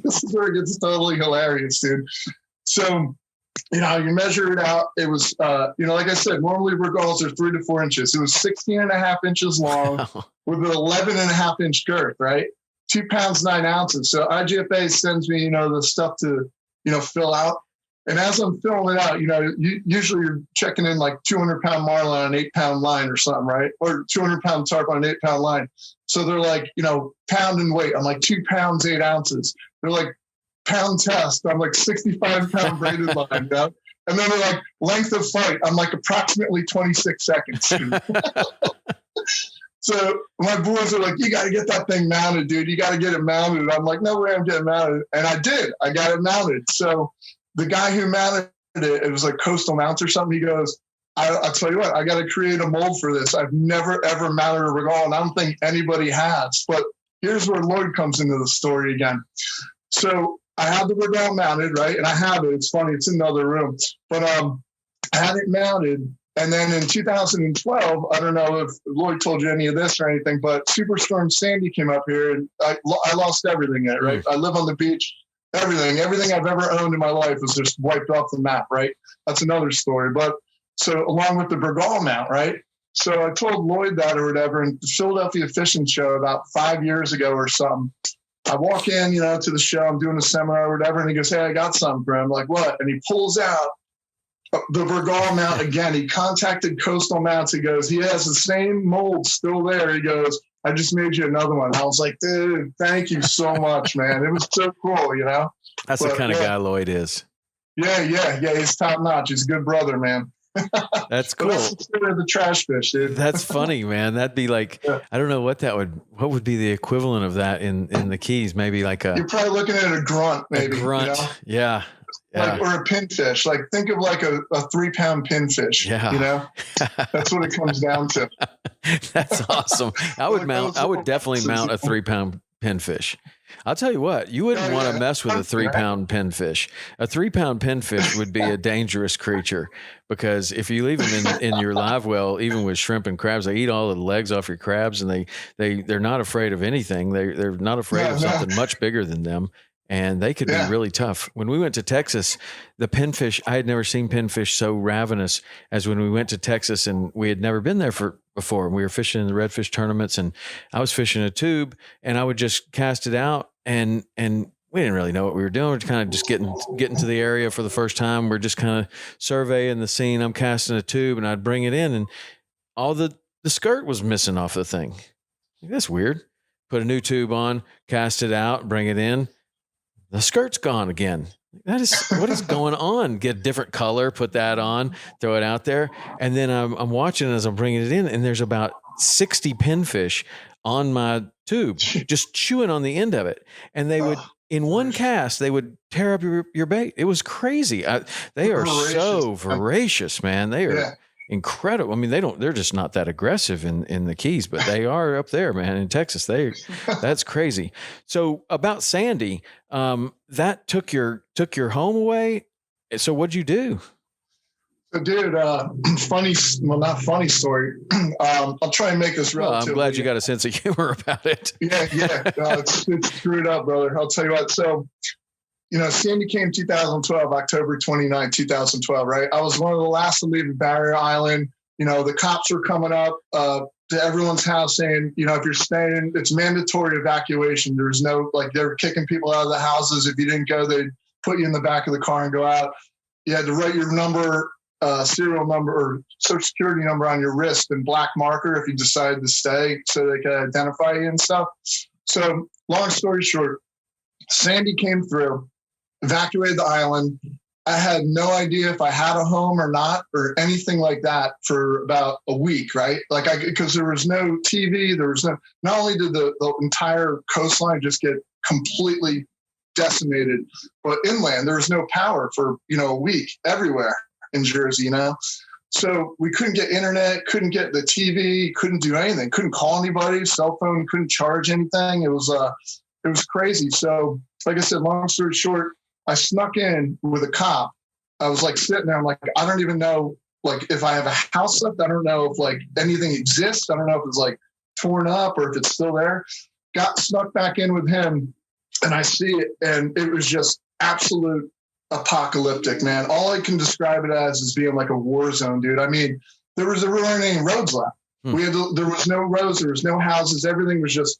S1: this is where it gets totally hilarious, dude. So, you measure it out. It was, like I said, normally bergalls are 3 to 4 inches. It was 16.5 inches long with an 11.5 inch girth, right? 2 pounds, 9 ounces. So IGFA sends me, the stuff to, fill out. And as I'm filling it out, usually you're checking in like 200-pound marlin on an 8-pound line or something, right? Or 200-pound tarp on an 8-pound line. So they're like, pound and weight. I'm like 2 pounds, 8 ounces. They're like, pound test. I'm like 65-pound braided line, And then they're like, length of fight. I'm like approximately 26 seconds. So my boys are like, you got to get that thing mounted, dude. You got to get it mounted. I'm like, no way I'm getting mounted. And I did. I got it mounted. So the guy who mounted it was like Coastal Mounts or something. He goes, I'll tell you what, I got to create a mold for this. I've never, ever mounted a bergall, and I don't think anybody has. But here's where Lloyd comes into the story again. So I had the bergall mounted, right? And I have it. It's funny. It's in another room. But I had it mounted. And then in 2012, I don't know if Lloyd told you any of this or anything, but Superstorm Sandy came up here, and I lost everything in it, right? I live on the beach. Everything I've ever owned in my life was just wiped off the map, right? That's another story. But so along with the bergall mount, right? So I told Lloyd that or whatever, and the Philadelphia Fishing Show about 5 years ago or something. I walk in, to the show. I'm doing a seminar or whatever, and he goes, hey, I got something for him. I'm like, what? And he pulls out the bergall mount again. He contacted Coastal Mounts. He goes, he has the same mold still there. He goes, I just made you another one. I was like, dude, thank you so much, man. It was so cool,
S2: That's the kind of guy Lloyd is.
S1: Yeah. He's top notch. He's a good brother, man.
S2: That's cool.
S1: That's the spirit of the trash fish, dude.
S2: That's funny, man. That'd be like, I don't know what would be the equivalent of that in the Keys? Maybe like
S1: you're probably looking at a grunt, maybe.
S2: A grunt. Yeah.
S1: Like, or a pinfish. Like, think of like a 3-pound pinfish.
S2: Yeah.
S1: That's what it comes down to.
S2: That's awesome. I would definitely mount a 3-pound pinfish. I'll tell you what, you wouldn't want to mess with a 3-pound pinfish. A 3-pound pinfish would be a dangerous creature, because if you leave them in your live well, even with shrimp and crabs, they eat all the legs off your crabs, and they're not afraid of anything. They're not afraid of something much bigger than them. And they could be really tough. When we went to Texas, the pinfish, I had never seen pinfish so ravenous as when we went to Texas, and we had never been there before. We were fishing in the redfish tournaments, and I was fishing a tube, and I would just cast it out, and we didn't really know what we were doing. We're kind of just getting to the area for the first time. We're just kind of surveying the scene. I'm casting a tube, and I'd bring it in, and all the skirt was missing off the thing. That's weird. Put a new tube on, cast it out, bring it in. The skirt's gone again. What is going on? Get a different color, put that on, throw it out there. And then I'm watching as I'm bringing it in, and there's about 60 pinfish on my tube, just chewing on the end of it. And they would, in one cast, they would tear up your bait. It was crazy. They are so voracious, man. They are incredible. I mean, they're just not that aggressive in the Keys, but they are up there, man. In Texas, that's crazy. So about Sandy, that took your home away. So what'd you do?
S1: So, dude, not funny story. I'll try and make this relatively.
S2: Well, I'm glad you got a sense of humor about it.
S1: Yeah. It's screwed up, brother. I'll tell you what. So, Sandy came 2012, October 29, 2012, right? I was one of the last to leave the barrier island. The cops were coming up. to everyone's house saying, if you're staying, it's mandatory evacuation. There's no, like, they were kicking people out of the houses. If you didn't go, they'd put you in the back of the car and go out. You had to write your number, serial number or social security number on your wrist in black marker if you decided to stay so they could identify you and stuff. So long story short, Sandy came through, evacuated the island. I had no idea if I had a home or not or anything like that for about a week, right? Because there was no TV, there was no, not only did the entire coastline just get completely decimated, but inland, there was no power for, a week everywhere in Jersey, So we couldn't get internet, couldn't get the TV, couldn't do anything, couldn't call anybody, cell phone, couldn't charge anything. It was crazy. So like I said, long story short, I snuck in with a cop. I was like sitting there. I'm like, I don't even know, like, if I have a house left. I don't know if like anything exists. I don't know if it's like torn up or if it's still there. Got snuck back in with him and I see it. And it was just absolute apocalyptic, man. All I can describe it as is being like a war zone, dude. I mean, there weren't any roads left. There was no roads. There was no houses. Everything was just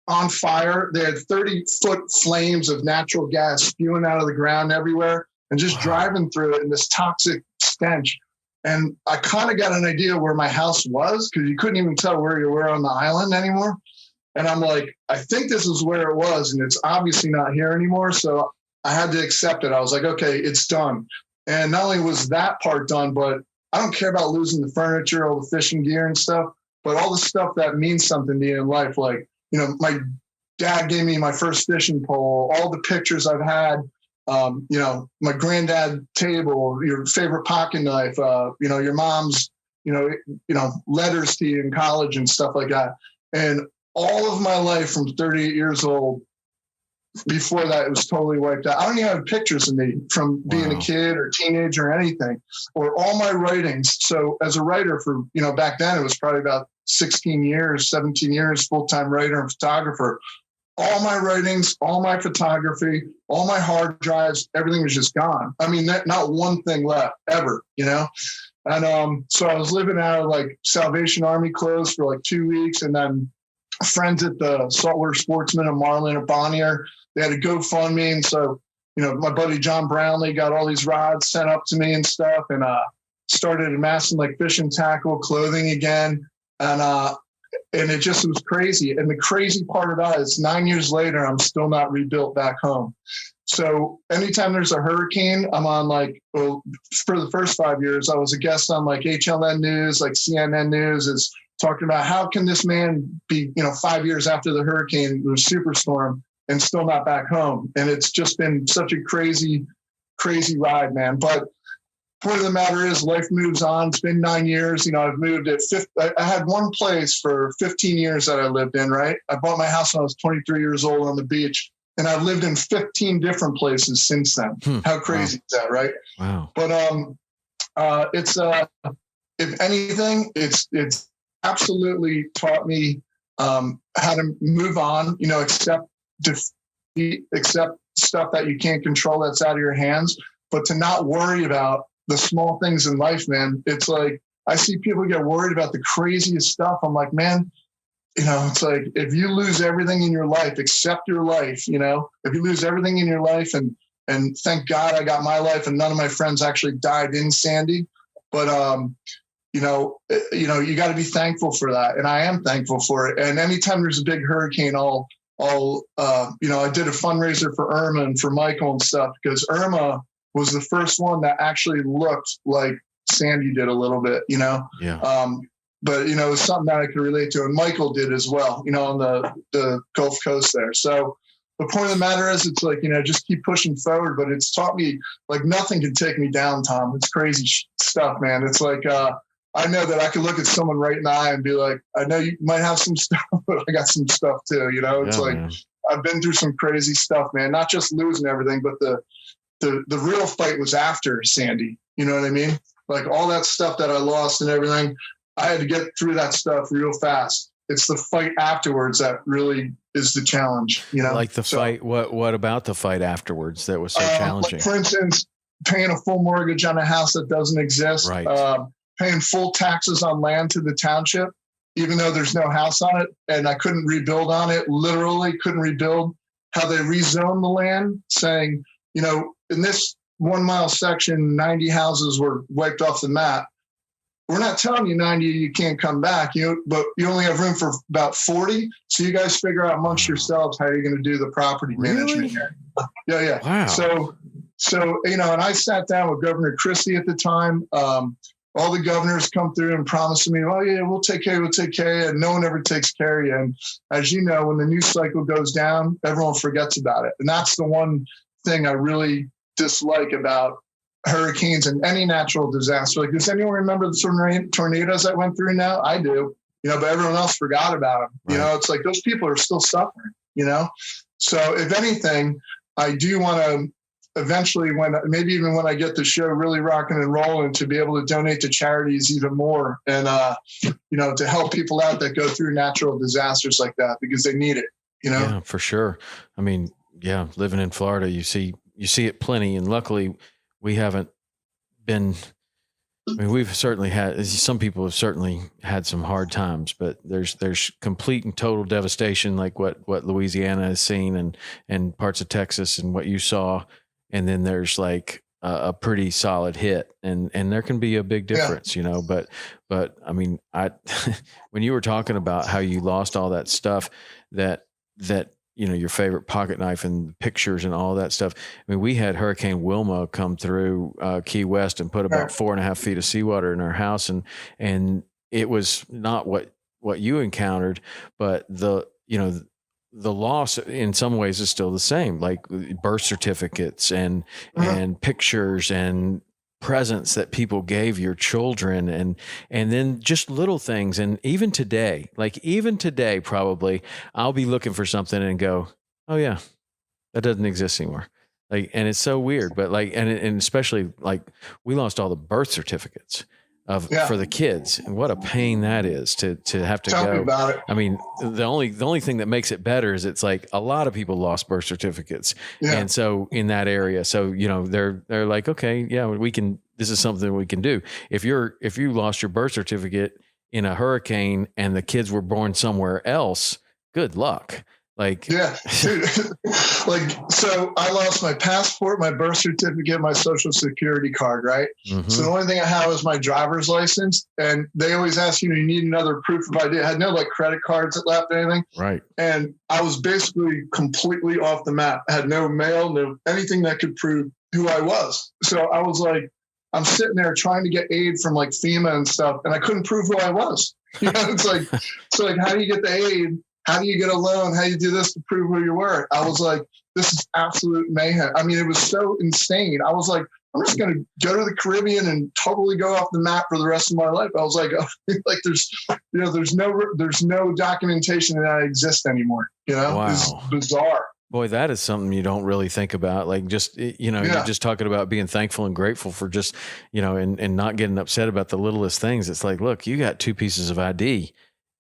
S1: on fire. They had 30-foot flames of natural gas spewing out of the ground everywhere and just driving through it in this toxic stench. And I kind of got an idea where my house was because you couldn't even tell where you were on the island anymore. And I'm like, I think this is where it was, and it's obviously not here anymore. So I had to accept it. I was like, okay, it's done. And not only was that part done, but I don't care about losing the furniture, all the fishing gear and stuff, but all the stuff that means something to you in life, like, my dad gave me my first fishing pole, all the pictures I've had, my granddad table, your favorite pocket knife, your mom's, letters to you in college and stuff like that. And all of my life from 38 years old, before that, it was totally wiped out. I don't even have pictures of me from being a kid or teenager or anything, or all my writings. So as a writer for, back then, it was probably about 16 years, 17 years, full-time writer and photographer. All my writings, all my photography, all my hard drives, everything was just gone. I mean, not one thing left ever, And so I was living out of like Salvation Army clothes for like 2 weeks. And then friends at the Saltwater Sportsman in Marlin or Bonnier, they had a GoFundMe. And so, my buddy John Brownlee got all these rods sent up to me and stuff, and started amassing like fishing tackle, clothing again. And it just was crazy. And the crazy part of that is 9 years later, I'm still not rebuilt back home. So anytime there's a hurricane, I'm on for the first 5 years, I was a guest on like HLN News, like CNN News is talking about how can this man be, 5 years after the hurricane, the superstorm, and still not back home. And it's just been such a crazy, crazy ride, man. But point of the matter is life moves on. It's been 9 years. I've moved at I had one place for 15 years that I lived in, right? I bought my house when I was 23 years old on the beach, and I've lived in 15 different places since then. How crazy is that, right?
S2: Wow.
S1: But it's if anything, it's absolutely taught me how to move on, accept defeat, accept stuff that you can't control that's out of your hands, but to not worry about the small things in life, man. It's like I see people get worried about the craziest stuff. I'm like, man, it's like if you lose everything in your life, accept your life. If you lose everything in your life, and thank God I got my life, and none of my friends actually died in Sandy. But you got to be thankful for that, and I am thankful for it. And anytime there's a big hurricane, I did a fundraiser for Irma and for Michael and stuff, because Irma was the first one that actually looked like Sandy did a little bit, Yeah. But, it was something that I could relate to. And Michael did as well, on the Gulf Coast there. So the point of the matter is, it's like, just keep pushing forward. But it's taught me, like, nothing can take me down, Tom. It's crazy stuff, man. It's like, I know that I could look at someone right in the eye and be like, I know you might have some stuff, but I got some stuff too. It's man. I've been through some crazy stuff, man, not just losing everything, but the real fight was after Sandy. You know what I mean? Like all that stuff that I lost and everything, I had to get through that stuff real fast. It's the fight afterwards that really is the challenge,
S2: Like the fight, what about the fight afterwards that was so challenging?
S1: Like for instance, paying a full mortgage on a house that doesn't exist,
S2: right.
S1: Paying full taxes on land to the township, even though there's no house on it and I couldn't rebuild on it, literally couldn't rebuild, how they rezoned the land, saying, in this 1 mile section, 90 houses were wiped off the map. We're not telling you 90, you can't come back, but you only have room for about 40. So you guys figure out amongst yourselves how you're going to do the property management here. Yeah.
S2: Wow.
S1: So, and I sat down with Governor Christie at the time. All the governors come through and promise me, oh yeah, we'll take care of you. And no one ever takes care of you. And as you know, when the news cycle goes down, everyone forgets about it. And that's the one thing I really dislike about hurricanes and any natural disaster. Like, does anyone remember the tornadoes that went through now? I do, but everyone else forgot about them. Right. It's like those people are still suffering, So if anything, I do want to eventually, maybe even when I get the show really rocking and rolling, to be able to donate to charities even more and, to help people out that go through natural disasters like that, because they need it,
S2: Yeah, for sure. I mean, yeah, living in Florida, you see it plenty. And luckily we haven't been, we've certainly had, some people have certainly had some hard times, but there's complete and total devastation, like what Louisiana has seen and parts of Texas and what you saw. And then there's like a pretty solid hit, and there can be a big difference, but I mean, when you were talking about how you lost all that stuff, that your favorite pocket knife and pictures and all that stuff. I mean, we had Hurricane Wilma come through Key West and put about 4.5 feet of seawater in our house. And it was not what you encountered, but the loss in some ways is still the same, like birth certificates and pictures and presents that people gave your children, and then just little things. And even today, probably I'll be looking for something and go, oh yeah, that doesn't exist anymore. Like, and it's so weird, but like, and especially like we lost all the birth certificates for the kids, and what a pain that is to have to
S1: Tell
S2: go.
S1: me about it.
S2: I mean, the only thing that makes it better is it's like a lot of people lost birth certificates, and so in that area, so they're like, okay, yeah, we can. This is something we can do. If you lost your birth certificate in a hurricane and the kids were born somewhere else, good luck. Like,
S1: yeah, dude. So I lost my passport, my birth certificate, my social security card, right? Mm-hmm. So the only thing I have is my driver's license. And they always ask you need another proof of ID. I had no like credit cards that left anything.
S2: Right.
S1: And I was basically completely off the map. I had no mail, no anything that could prove who I was. So I was like, I'm sitting there trying to get aid from like FEMA and stuff, and I couldn't prove who I was. It's like, how do you get the aid? How do you get a loan? How do you do this to prove who you were? I was like, this is absolute mayhem. I mean, it was so insane. I was like, I'm just going to go to the Caribbean and totally go off the map for the rest of my life. I was like, there's no documentation that I exist anymore.
S2: Wow.
S1: It's bizarre.
S2: Boy, that is something you don't really think about. Like just, you're just talking about being thankful and grateful for just, and not getting upset about the littlest things. It's like, look, you got 2 pieces of ID.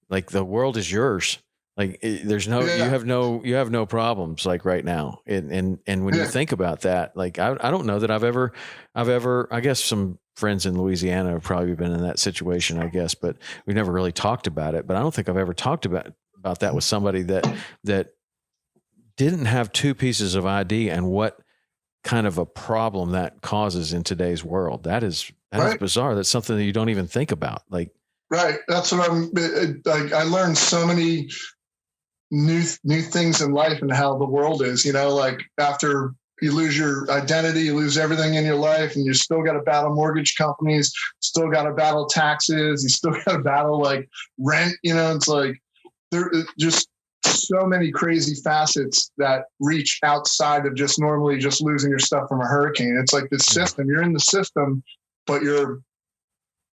S2: Like the world is yours. Like there's no, you have no problems like right now. And when you think about that, like, I don't know that I've ever, I guess some friends in Louisiana have probably been in that situation, I guess, but we never really talked about it. But I don't think I've ever talked about that with somebody that didn't have 2 pieces of ID and what kind of a problem that causes in today's world. That is bizarre. That's something that you don't even think about. Like,
S1: right. That's what I learned so many new things in life and how the world is, like after you lose your identity, you lose everything in your life, and you still got to battle mortgage companies, still got to battle taxes. You still got to battle like rent, it's like there are just so many crazy facets that reach outside of just normally just losing your stuff from a hurricane. It's like the system, you're in the system, but you're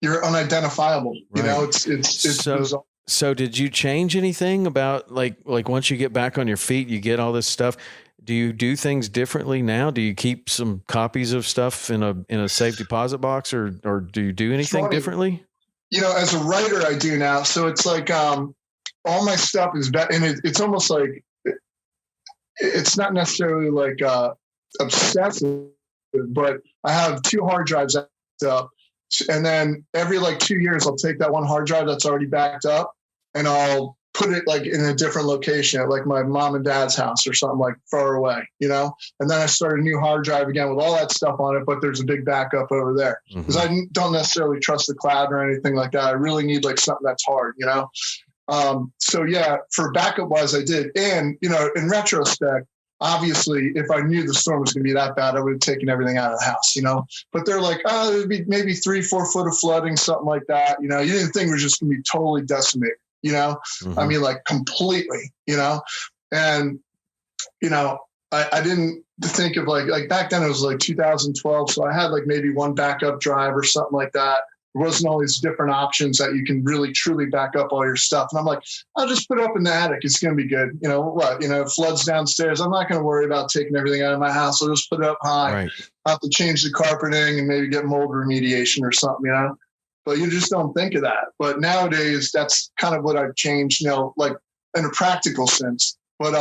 S1: unidentifiable.
S2: Right.
S1: It's bizarre.
S2: So did you change anything about like once you get back on your feet, you get all this stuff? Do you do things differently now? Do you keep some copies of stuff in a safe deposit box, or do you do anything differently?
S1: As a writer, I do now. So it's like all my stuff is and it's almost like it's not necessarily like obsessive, but I have 2 hard drives up. And then every like 2 years, I'll take that one hard drive that's already backed up and I'll put it like in a different location at like my mom and dad's house or something like far away, you know? And then I start a new hard drive again with all that stuff on it, but there's a big backup over there because I don't necessarily trust the cloud or anything like that. I really need like something that's hard, you know? So yeah, for backup wise, I did. And, you know, in retrospect, obviously, if I knew the storm was going to be that bad, I would have taken everything out of the house, you know? But they're like, oh, there'd be maybe 3-4 foot of flooding, something like that. You know, you didn't think it was just going to be totally decimated, you know? I mean, like completely, you know? And, you know, I didn't think of like back then it was like 2012. So I had like maybe one backup drive or something like that. There wasn't all these different options that you can really truly back up all your stuff. And I'm like, I'll just put it up in the attic. It's going to be good. You know what? You know, it floods downstairs. I'm not going to worry about taking everything out of my house. I'll just put it up high.
S2: Right.
S1: I'll have to change the carpeting and maybe get mold remediation or something, you know? But you just don't think of that. But nowadays, that's kind of what I've changed, you know, like in a practical sense. But,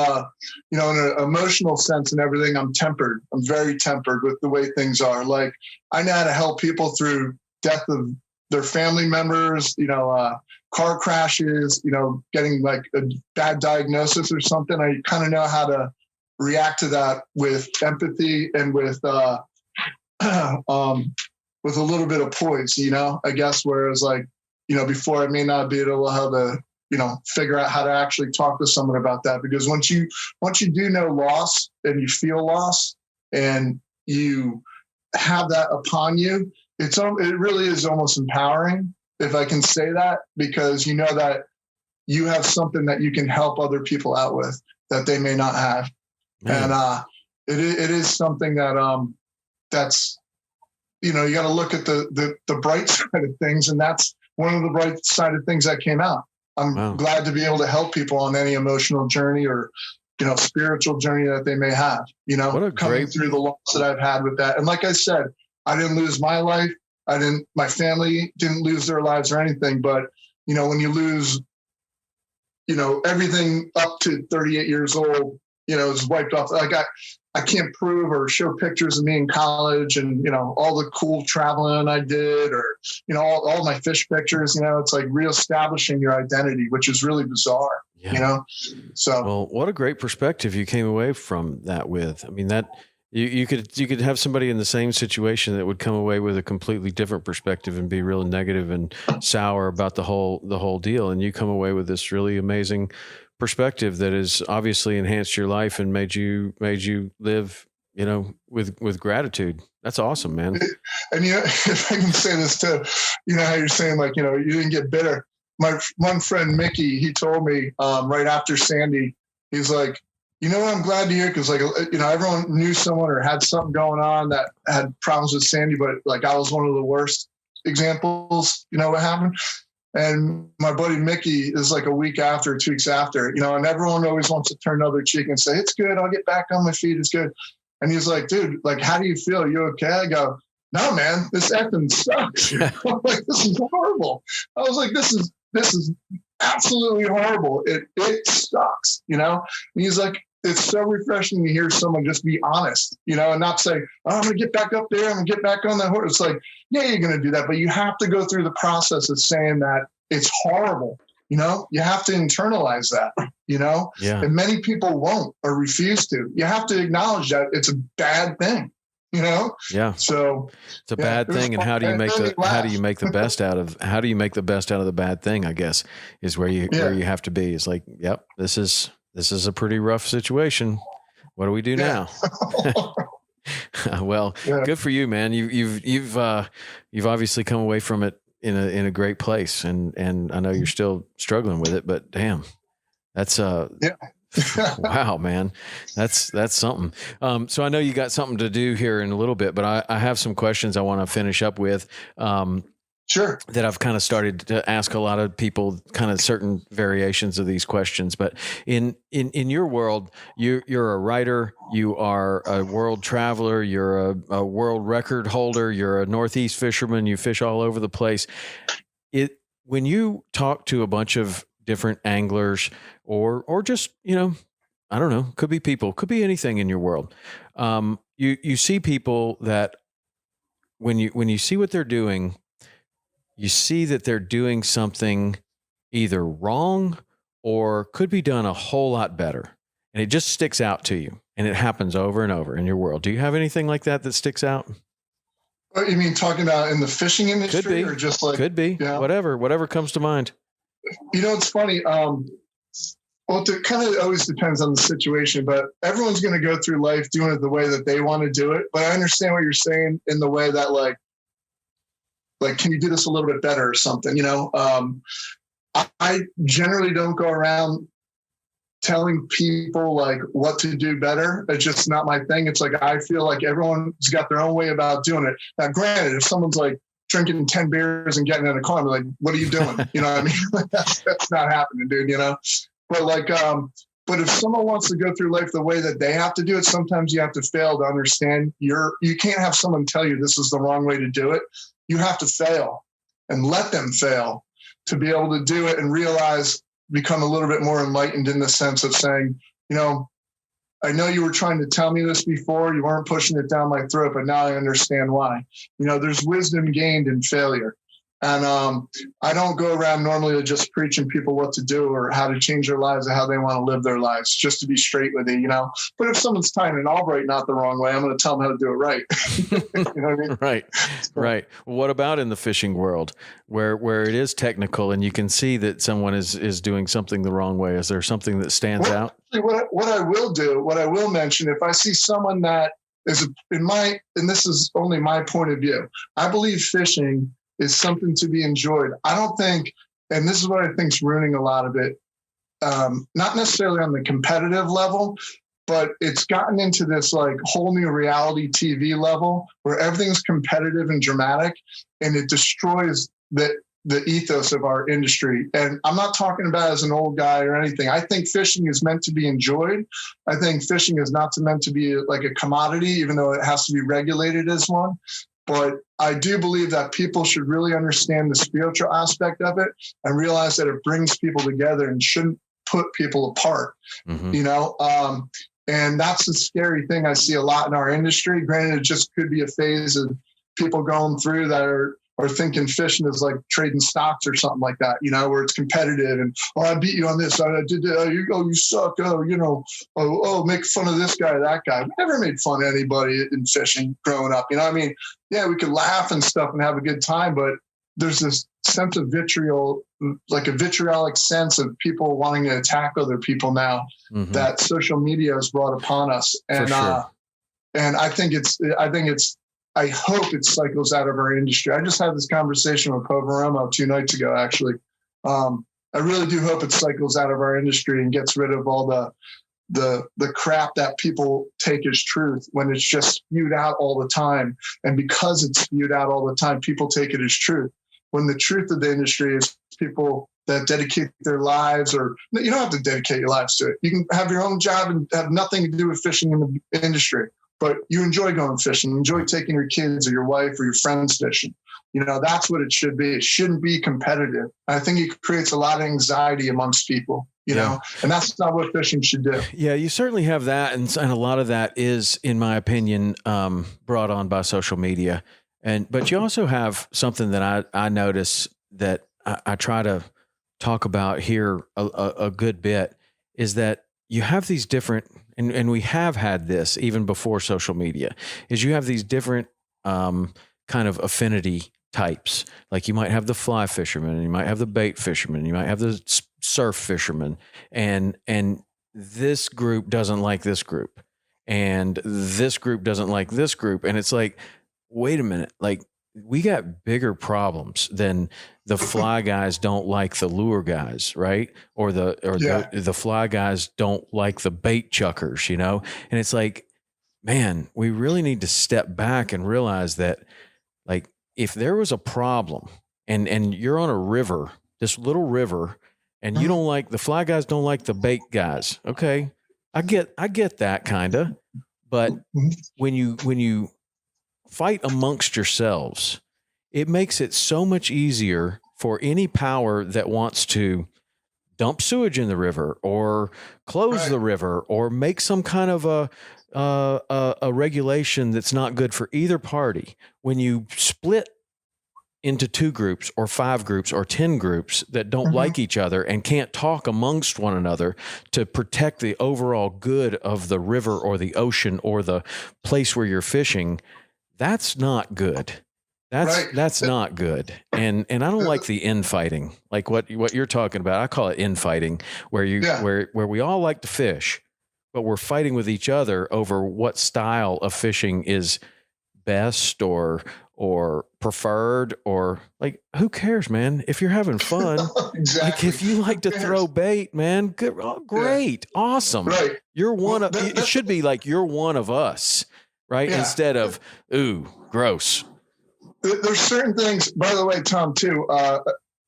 S1: you know, in an emotional sense and everything, I'm tempered. I'm very tempered with the way things are. Like, I know how to help people through death of their family members, you know, car crashes, you know, getting like a bad diagnosis or something. I kind of know how to react to that with empathy and with a little bit of poise, you know, I guess, whereas like, you know, before I may not be able to have a, you know, figure out how to actually talk to someone about that. Because once you do know loss and you feel loss and you have that upon you, it really is almost empowering, if I can say that, because you know that you have something that you can help other people out with that they may not have. Man. And it is something that that's, you know, you got to look at the bright side of things, and that's one of the bright side of things that came out. I'm glad to be able to help people on any emotional journey or, you know, spiritual journey that they may have, you know, coming through the loss that I've had with that. And like I said, I didn't lose my life. My family didn't lose their lives or anything. But, you know, when you lose, you know, everything up to 38 years old, you know, is wiped off. Like I can't prove or show pictures of me in college and, you know, all the cool traveling I did or, you know, all my fish pictures, you know, it's like reestablishing your identity, which is really bizarre, you know? So,
S2: well, what a great perspective you came away from that with. I mean, that you could have somebody in the same situation that would come away with a completely different perspective and be real negative and sour about the whole deal. And you come away with this really amazing perspective that has obviously enhanced your life and made you live, you know, with gratitude. That's awesome, man.
S1: And you know, if I can say this too, you know how you're saying like, you know, you didn't get bitter. My one friend Mickey, he told me right after Sandy, he's like, you know what I'm glad to hear, because like, you know, everyone knew someone or had something going on that had problems with Sandy, but like I was one of the worst examples. You know what happened? And my buddy Mickey is like a week after, 2 weeks after, you know, and everyone always wants to turn the other cheek and say, it's good. I'll get back on my feet. It's good. And he's like, dude, like, how do you feel? Are you okay? I go, no, man, this effing sucks. I'm like, this is horrible. I was like, this is absolutely horrible. It sucks, you know? And he's like, it's so refreshing to hear someone just be honest, you know, and not say, oh, I'm going to get back up there. I'm going to get back on that horse. It's like, yeah, you're going to do that, but you have to go through the process of saying that it's horrible. You know, you have to internalize that, you know, and many people won't or refuse to. You have to acknowledge that it's a bad thing, you know?
S2: Yeah.
S1: So
S2: it's a bad thing. And how do you make the best out of the bad thing, I guess, is where you have to be. It's like, yep, this is a pretty rough situation. What do we do now? Well, good for you, man. You've obviously come away from it in a great place, and I know you're still struggling with it, but damn, that's wow, man, that's something. So I know you got something to do here in a little bit, but I have some questions I want to finish up with.
S1: Sure.
S2: That I've kind of started to ask a lot of people, kind of certain variations of these questions. But in your world, you're a writer, you are a world traveler, you're a world record holder, you're a Northeast fisherman, you fish all over the place. When you talk to a bunch of different anglers or just, you know, I don't know, could be people, could be anything in your world. You see people that when you see what they're doing, you see that they're doing something either wrong or could be done a whole lot better. And it just sticks out to you, and it happens over and over in your world. Do you have anything like that sticks out?
S1: You mean talking about in the fishing industry?
S2: Could be.
S1: Or just like,
S2: could be,
S1: yeah.
S2: Whatever comes to mind.
S1: It's funny. Well, it kind of always depends on the situation, but everyone's going to go through life doing it the way that they want to do it. But I understand what you're saying in the way that like, can you do this a little bit better or something? I generally don't go around telling people like what to do better. It's just not my thing. It's like, I feel like everyone's got their own way about doing it. Now, granted, if someone's like drinking 10 beers and getting in a car, I'm like, what are you doing? You know what I mean? That's not happening, dude, But like, but if someone wants to go through life the way that they have to do it, sometimes you have to fail to understand you can't have someone tell you this is the wrong way to do it. You have to fail and let them fail to be able to do it and become a little bit more enlightened in the sense of saying, I know you were trying to tell me this before, you weren't pushing it down my throat, but now I understand why. There's wisdom gained in failure. And I don't go around normally just preaching people what to do or how to change their lives or how they want to live their lives, just to be straight with you, But if someone's tying an Albright not the wrong way, I'm going to tell them how to do it right. You know what I mean?
S2: Right. Well, what about in the fishing world where it is technical and you can see that someone is doing something the wrong way? Is there something that stands out?
S1: What I will mention, if I see someone that is and this is only my point of view, I believe fishing is something to be enjoyed. I don't think, and this is what I think is ruining a lot of it, not necessarily on the competitive level, but it's gotten into this like whole new reality TV level where everything's competitive and dramatic, and it destroys the ethos of our industry. And I'm not talking about as an old guy or anything. I think fishing is meant to be enjoyed. I think fishing is not meant to be like a commodity, even though it has to be regulated as one. But I do believe that people should really understand the spiritual aspect of it and realize that it brings people together and shouldn't put people apart, and that's the scary thing I see a lot in our industry. Granted, it just could be a phase of people going through that are thinking fishing is like trading stocks or something like that, where it's competitive and, I beat you on this. I did that. You suck. Make fun of this guy, that guy. We never made fun of anybody in fishing growing up. Yeah, we could laugh and stuff and have a good time, but there's this sense of vitriol, like a vitriolic sense of people wanting to attack other people now that social media has brought upon us. And, and I hope it cycles out of our industry. I just had this conversation with Poveromo 2 nights ago, actually. I really do hope it cycles out of our industry and gets rid of all the crap that people take as truth when it's just spewed out all the time. And because it's spewed out all the time, people take it as truth. When the truth of the industry is people that dedicate their lives, or you don't have to dedicate your lives to it. You can have your own job and have nothing to do with fishing in the industry. But you enjoy going fishing, you enjoy taking your kids or your wife or your friends fishing. That's what it should be. It shouldn't be competitive. I think it creates a lot of anxiety amongst people, and that's not what fishing should do.
S2: Yeah, you certainly have that. And a lot of that is, in my opinion, brought on by social media. But you also have something that I notice that I try to talk about here a good bit, is that you have these different, and we have had this even before social media, is you have these different kind of affinity types. Like you might have the fly fisherman, and you might have the bait fisherman, you might have the surf fisherman, and this group doesn't like this group, and this group doesn't like this group. And it's like, wait a minute, like we got bigger problems than the fly guys don't like the lure guys, right? Or the fly guys don't like the bait chuckers, And it's like, man, we really need to step back and realize that, like, if there was a problem and you're on a river, this little river, and you don't like, the fly guys don't like the bait guys. Okay. I get that kind of, but when you fight amongst yourselves, it makes it so much easier for any power that wants to dump sewage in the river or close the river or make some kind of a regulation that's not good for either party. When you split into 2 groups or 5 groups or 10 groups that don't like each other and can't talk amongst one another to protect the overall good of the river or the ocean or the place where you're fishing, that's not good. That's not good. And I don't like the infighting, like what you're talking about. I call it infighting, where we all like to fish, but we're fighting with each other over what style of fishing is best or preferred, or like, who cares, man? If you're having fun,
S1: exactly.
S2: Like if you like to throw bait, man, good, great, awesome. Right. You're one of, it should be like, you're one of us, right? Yeah. Instead of, ooh, gross.
S1: There's certain things, by the way, Tom, too, I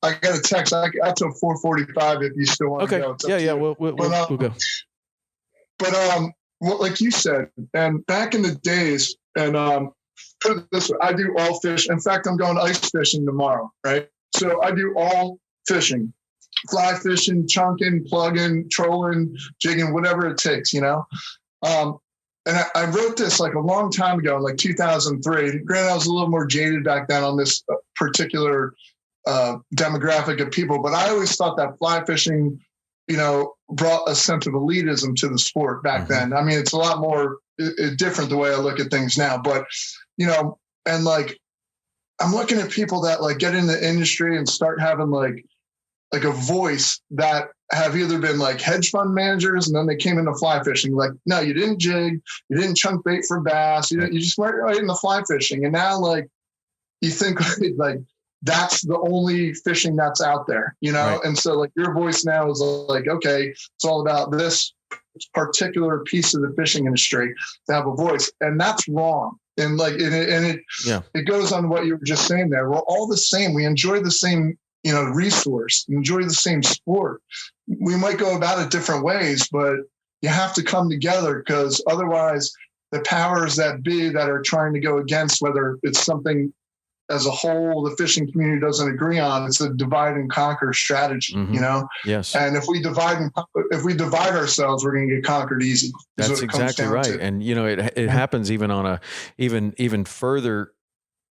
S1: got a text. I till 4:45 if you still want to go.
S2: Yeah, we'll go.
S1: But like you said, and back in the days, and put it this way, I do all fish. In fact, I'm going ice fishing tomorrow, right? So I do all fishing, fly fishing, chunking, plugging, trolling, jigging, whatever it takes, you know? And I wrote this like a long time ago, like 2003. Granted, I was a little more jaded back then on this particular demographic of people, but I always thought that fly fishing, you know, brought a sense of elitism to the sport back then. I mean, it's a lot more different the way I look at things now, but, you know, and like, I'm looking at people that like get in the industry and start having like a voice that have either been like hedge fund managers and then they came into fly fishing. Like, no, you didn't jig, you didn't chunk bait for bass, you just went right into fly fishing. And now like, you think like that's the only fishing that's out there, you know? Right. And so like your voice now is like, okay, it's all about this particular piece of the fishing industry to have a voice. And that's wrong. And like, it goes on what you were just saying there. We're all the same. We enjoy the same, you know, resource, enjoy the same sport. We might go about it different ways, but you have to come together, because otherwise the powers that be that are trying to go against, whether it's something as a whole the fishing community doesn't agree on, it's a divide and conquer strategy, you know?
S2: Yes.
S1: And if we divide ourselves, we're going to get conquered easy.
S2: That's exactly right. And you know, it happens even on a even further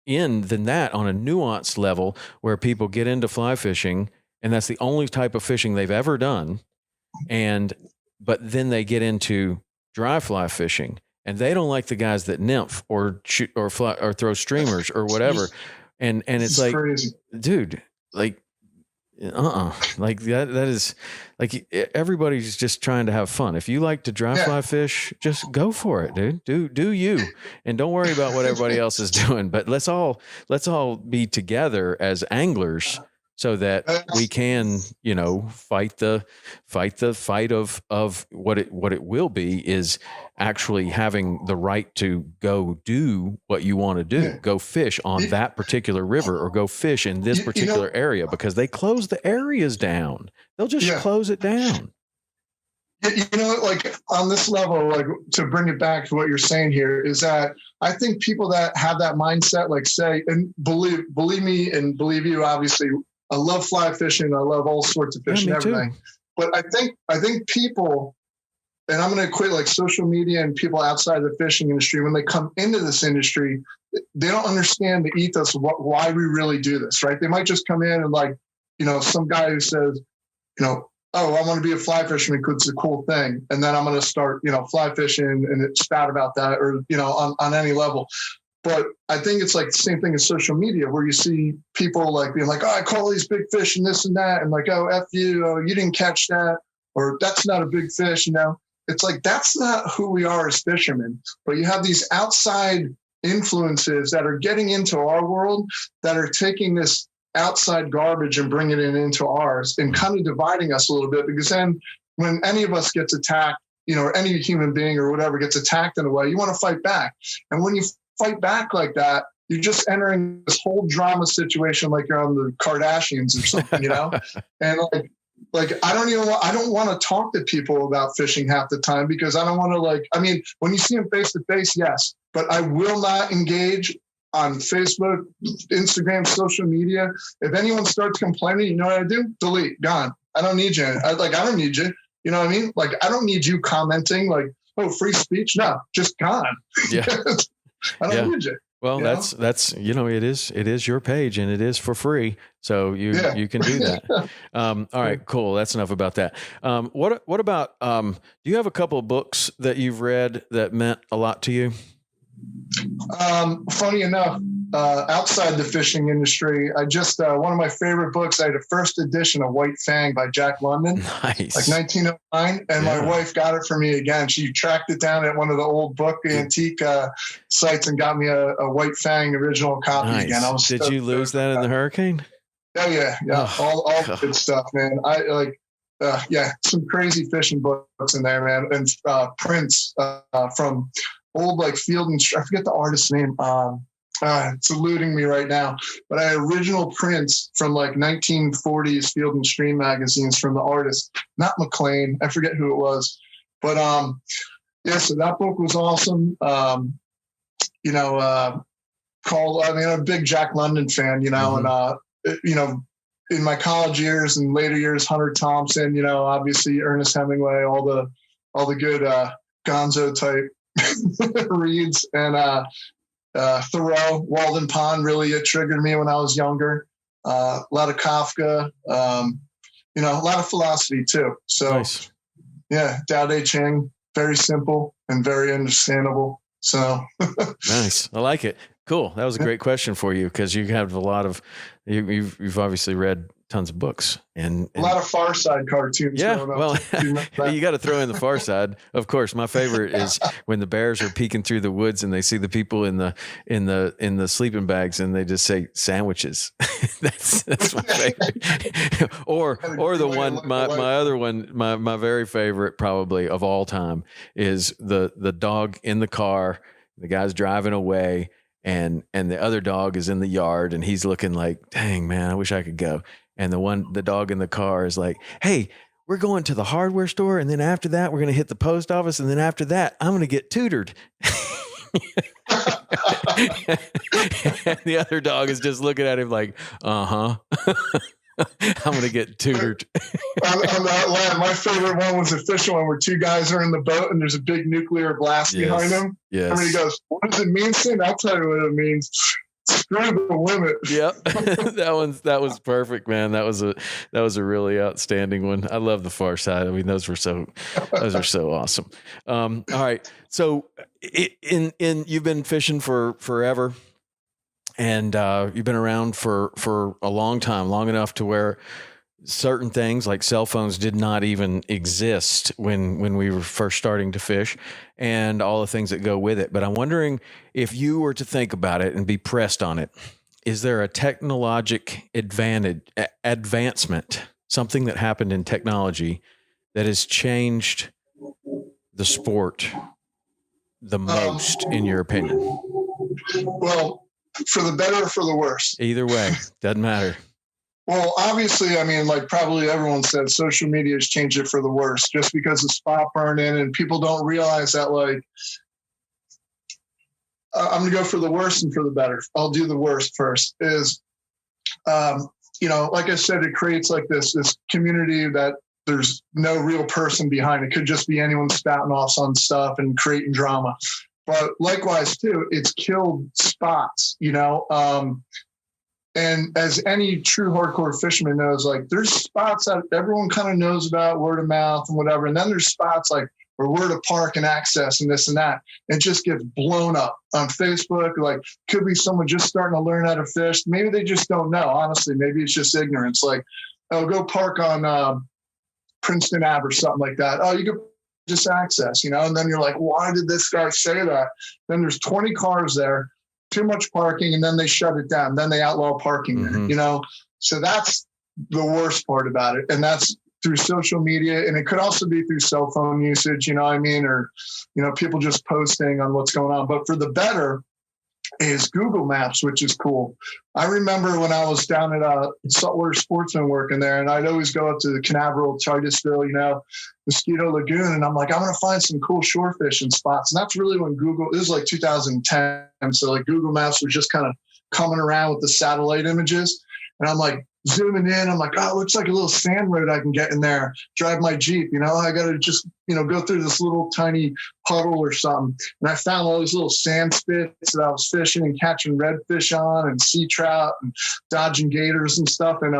S2: in than that, on a nuanced level, where people get into fly fishing and that's the only type of fishing they've ever done. But then they get into dry fly fishing and they don't like the guys that nymph or shoot or fly or throw streamers or whatever. And it's like, crazy. Dude, like, like that is like, everybody's just trying to have fun. If you like to dry fly fish, just go for it, dude. Do you, and don't worry about what everybody else is doing. But let's all be together as anglers, so that we can, you know, fight the fight of what it will be is actually having the right to go do what you want to do, go fish on that particular river or go fish in this particular area, because they close the areas down. They'll just close it down.
S1: You know, like on this level, like to bring it back to what you're saying here, is that I think people that have that mindset, like say, and believe me and believe you, obviously, I love fly fishing. I love all sorts of fishing, everything. Too. But I think people, and I'm going to equate like social media and people outside the fishing industry, when they come into this industry, they don't understand the ethos of why we really do this, right? They might just come in and like, you know, some guy who says, you know, oh, I want to be a fly fisherman because it's a cool thing. And then I'm going to start, you know, fly fishing and spat about that, or, you know, on any level. But I think it's like the same thing as social media, where you see people like being like, oh, I call these big fish and this and that. And like, oh, F you, oh, you didn't catch that. Or that's not a big fish, you know. It's like, that's not who we are as fishermen. But you have these outside influences that are getting into our world, that are taking this outside garbage and bringing it into ours and kind of dividing us a little bit. Because then when any of us gets attacked, you know, or any human being or whatever gets attacked in a way, you want to fight back. And when you fight back like that, you're just entering this whole drama situation like you're on the Kardashians or something, you know? And like I don't want to talk to people about fishing half the time, because I don't want to, like, I mean, when you see them face to face, yes, but I will not engage on Facebook, Instagram, social media. If anyone starts complaining, you know what I do? Delete, gone. I don't need you. I don't need you. You know what I mean? Like, I don't need you commenting like, oh, free speech. No, just gone.
S2: Yeah.
S1: I don't need you.
S2: Well, that's it is your page and it is for free, so you can do that. All right, cool. That's enough about that. What about do you have a couple of books that you've read that meant a lot to you?
S1: Funny enough, outside the fishing industry, I just one of my favorite books. I had a first edition of White Fang by Jack London,
S2: nice,
S1: like 1909, and my wife got it for me again. She tracked it down at one of the old book antique sites and got me a White Fang original copy again.
S2: Did you lose that in the hurricane?
S1: Oh yeah, all good stuff, man. I like. Some crazy fishing books in there, man, and prints from old like Field and I forget the artist's name. It's eluding me right now, but I had original prints from like 1940s Field and Stream magazines from the artist, not McLean. I forget who it was, but so that book was awesome. Called. I mean, I'm a big Jack London fan, and in my college years and later years, Hunter Thompson, obviously Ernest Hemingway, all the good Gonzo type reads, and Thoreau, Walden Pond. Really, it triggered me when I was younger. A lot of Kafka, a lot of philosophy too. So,
S2: nice.
S1: Yeah, Tao Te Ching, very simple and very understandable. So
S2: nice. I like it. Cool. That was a great question for you because you have a lot of you've obviously read tons of books and
S1: a lot of Far Side cartoons.
S2: Yeah, well, you got to throw in the Far Side. Of course, my favorite is when the bears are peeking through the woods and they see the people in the sleeping bags and they just say sandwiches. that's my favorite. or the one my other one my very favorite probably of all time is the dog in the car. The guy's driving away. And the other dog is in the yard and he's looking like, dang, man, I wish I could go. And the dog in the car is like, hey, we're going to the hardware store. And then after that, we're going to hit the post office. And then after that, I'm going to get tutored. And the other dog is just looking at him like, I'm going to get tutored.
S1: on that line, my favorite one was the fishing one where two guys are in the boat and there's a big nuclear blast behind them.
S2: Yes.
S1: And he goes, what does it mean, Sin? I'll tell you what it means. Screw the limit.
S2: Yep. that was perfect, man. That was a really outstanding one. I love the Far Side. I mean, those are so awesome. All right. So you've been fishing for forever. And you've been around for a long time, long enough to where certain things like cell phones did not even exist when we were first starting to fish and all the things that go with it. But I'm wondering if you were to think about it and be pressed on it, is there a technologic advancement, something that happened in technology that has changed the sport the most, in your opinion?
S1: Well, for the better or for the worse?
S2: Either way, doesn't matter.
S1: Well, obviously, I mean, like probably everyone said, social media has changed it for the worse just because of spot burning and people don't realize that, like, I'm going to go for the worst and for the better. I'll do the worst first is, like I said, it creates like this community that there's no real person behind. It could just be anyone spouting off on stuff and creating drama. But likewise, too, it's killed spots, and as any true hardcore fisherman knows, like there's spots that everyone kind of knows about, word of mouth and whatever. And then there's spots like where to park and access and this and that. It just gets blown up on Facebook. Like could be someone just starting to learn how to fish. Maybe they just don't know. Honestly, maybe it's just ignorance. Like, oh, go park on Princeton Ave or something like that. Oh, you could just access, and then you're like, why did this guy say that? Then there's 20 cars there, too much parking, and then they shut it down. Then they outlaw parking there, So that's the worst part about it. And that's through social media. And it could also be through cell phone usage, or, people just posting on what's going on. But for the better is Google Maps, which is cool. I remember when I was down at Saltwater Sportsman working there, and I'd always go up to the Canaveral, Titusville, Mosquito Lagoon, and I'm like, I'm going to find some cool shore fishing spots. And that's really when it was like 2010. So like Google Maps was just kind of coming around with the satellite images. And I'm like zooming in. I'm like, oh, it looks like a little sand road I can get in there, drive my Jeep. I got to just, go through this little tiny puddle or something. And I found all these little sand spits that I was fishing and catching redfish on and sea trout and dodging gators and stuff. And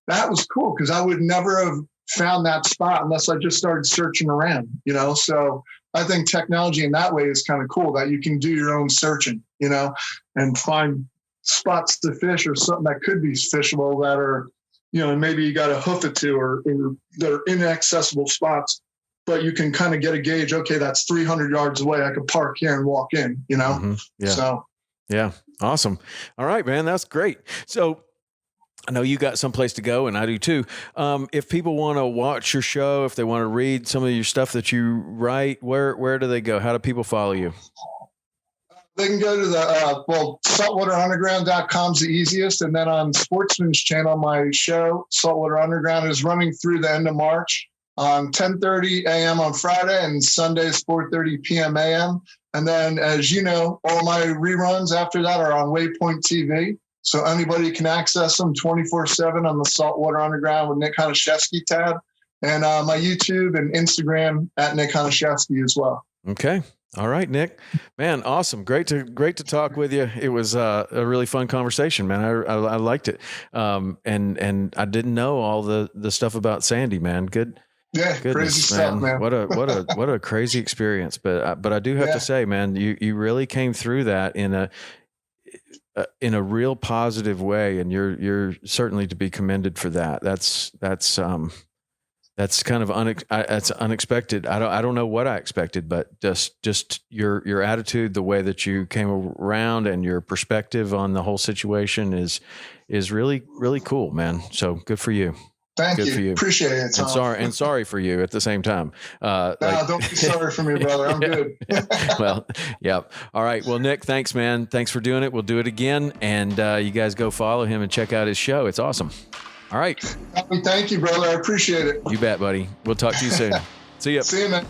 S1: that was cool because I would never have found that spot unless I just started searching around, So I think technology in that way is kind of cool that you can do your own searching, and find spots to fish or something that could be fishable that are, and maybe you got to hoof it to or they're inaccessible spots, but you can kind of get a gauge. Okay, that's 300 yards away. I could park here and walk in,
S2: Yeah.
S1: So.
S2: Yeah. Awesome. All right, man. That's great. So I know you got someplace to go, and I do too. If people want to watch your show, if they want to read some of your stuff that you write, where do they go? How do people follow you?
S1: They can go to the, saltwaterunderground.com is the easiest. And then on Sportsman's Channel, my show, Saltwater Underground, is running through the end of March on 10:30 a.m. on Friday and Sundays, 4:30 p.m. a.m. And then, as you know, all my reruns after that are on Waypoint TV. So anybody can access them 24/7 on the Saltwater Underground with Nick Honachefsky tab. And my YouTube and Instagram at Nick Honachefsky as well.
S2: Okay. All right, Nick, man. Awesome. Great to talk with you. It was a really fun conversation, man. I liked it. And I didn't know all the stuff about Sandy, man. Good.
S1: Yeah. Crazy stuff, man.
S2: What a crazy experience. But I do have to say, man, you really came through that in a real positive way. And you're certainly to be commended for that. That's kind of it's unexpected. I don't know what I expected, but just your attitude, the way that you came around, and your perspective on the whole situation is really, really cool, man. So good for you.
S1: Thank you. For you. Appreciate it, Tom.
S2: And sorry for you at the same time.
S1: No, don't be sorry for me, brother. I'm good.
S2: Well, yeah. All right. Well, Nick, thanks, man. Thanks for doing it. We'll do it again, and you guys go follow him and check out his show. It's awesome. All right.
S1: Thank you, brother. I appreciate it.
S2: You bet, buddy. We'll talk to you soon. See ya.
S1: See you, man.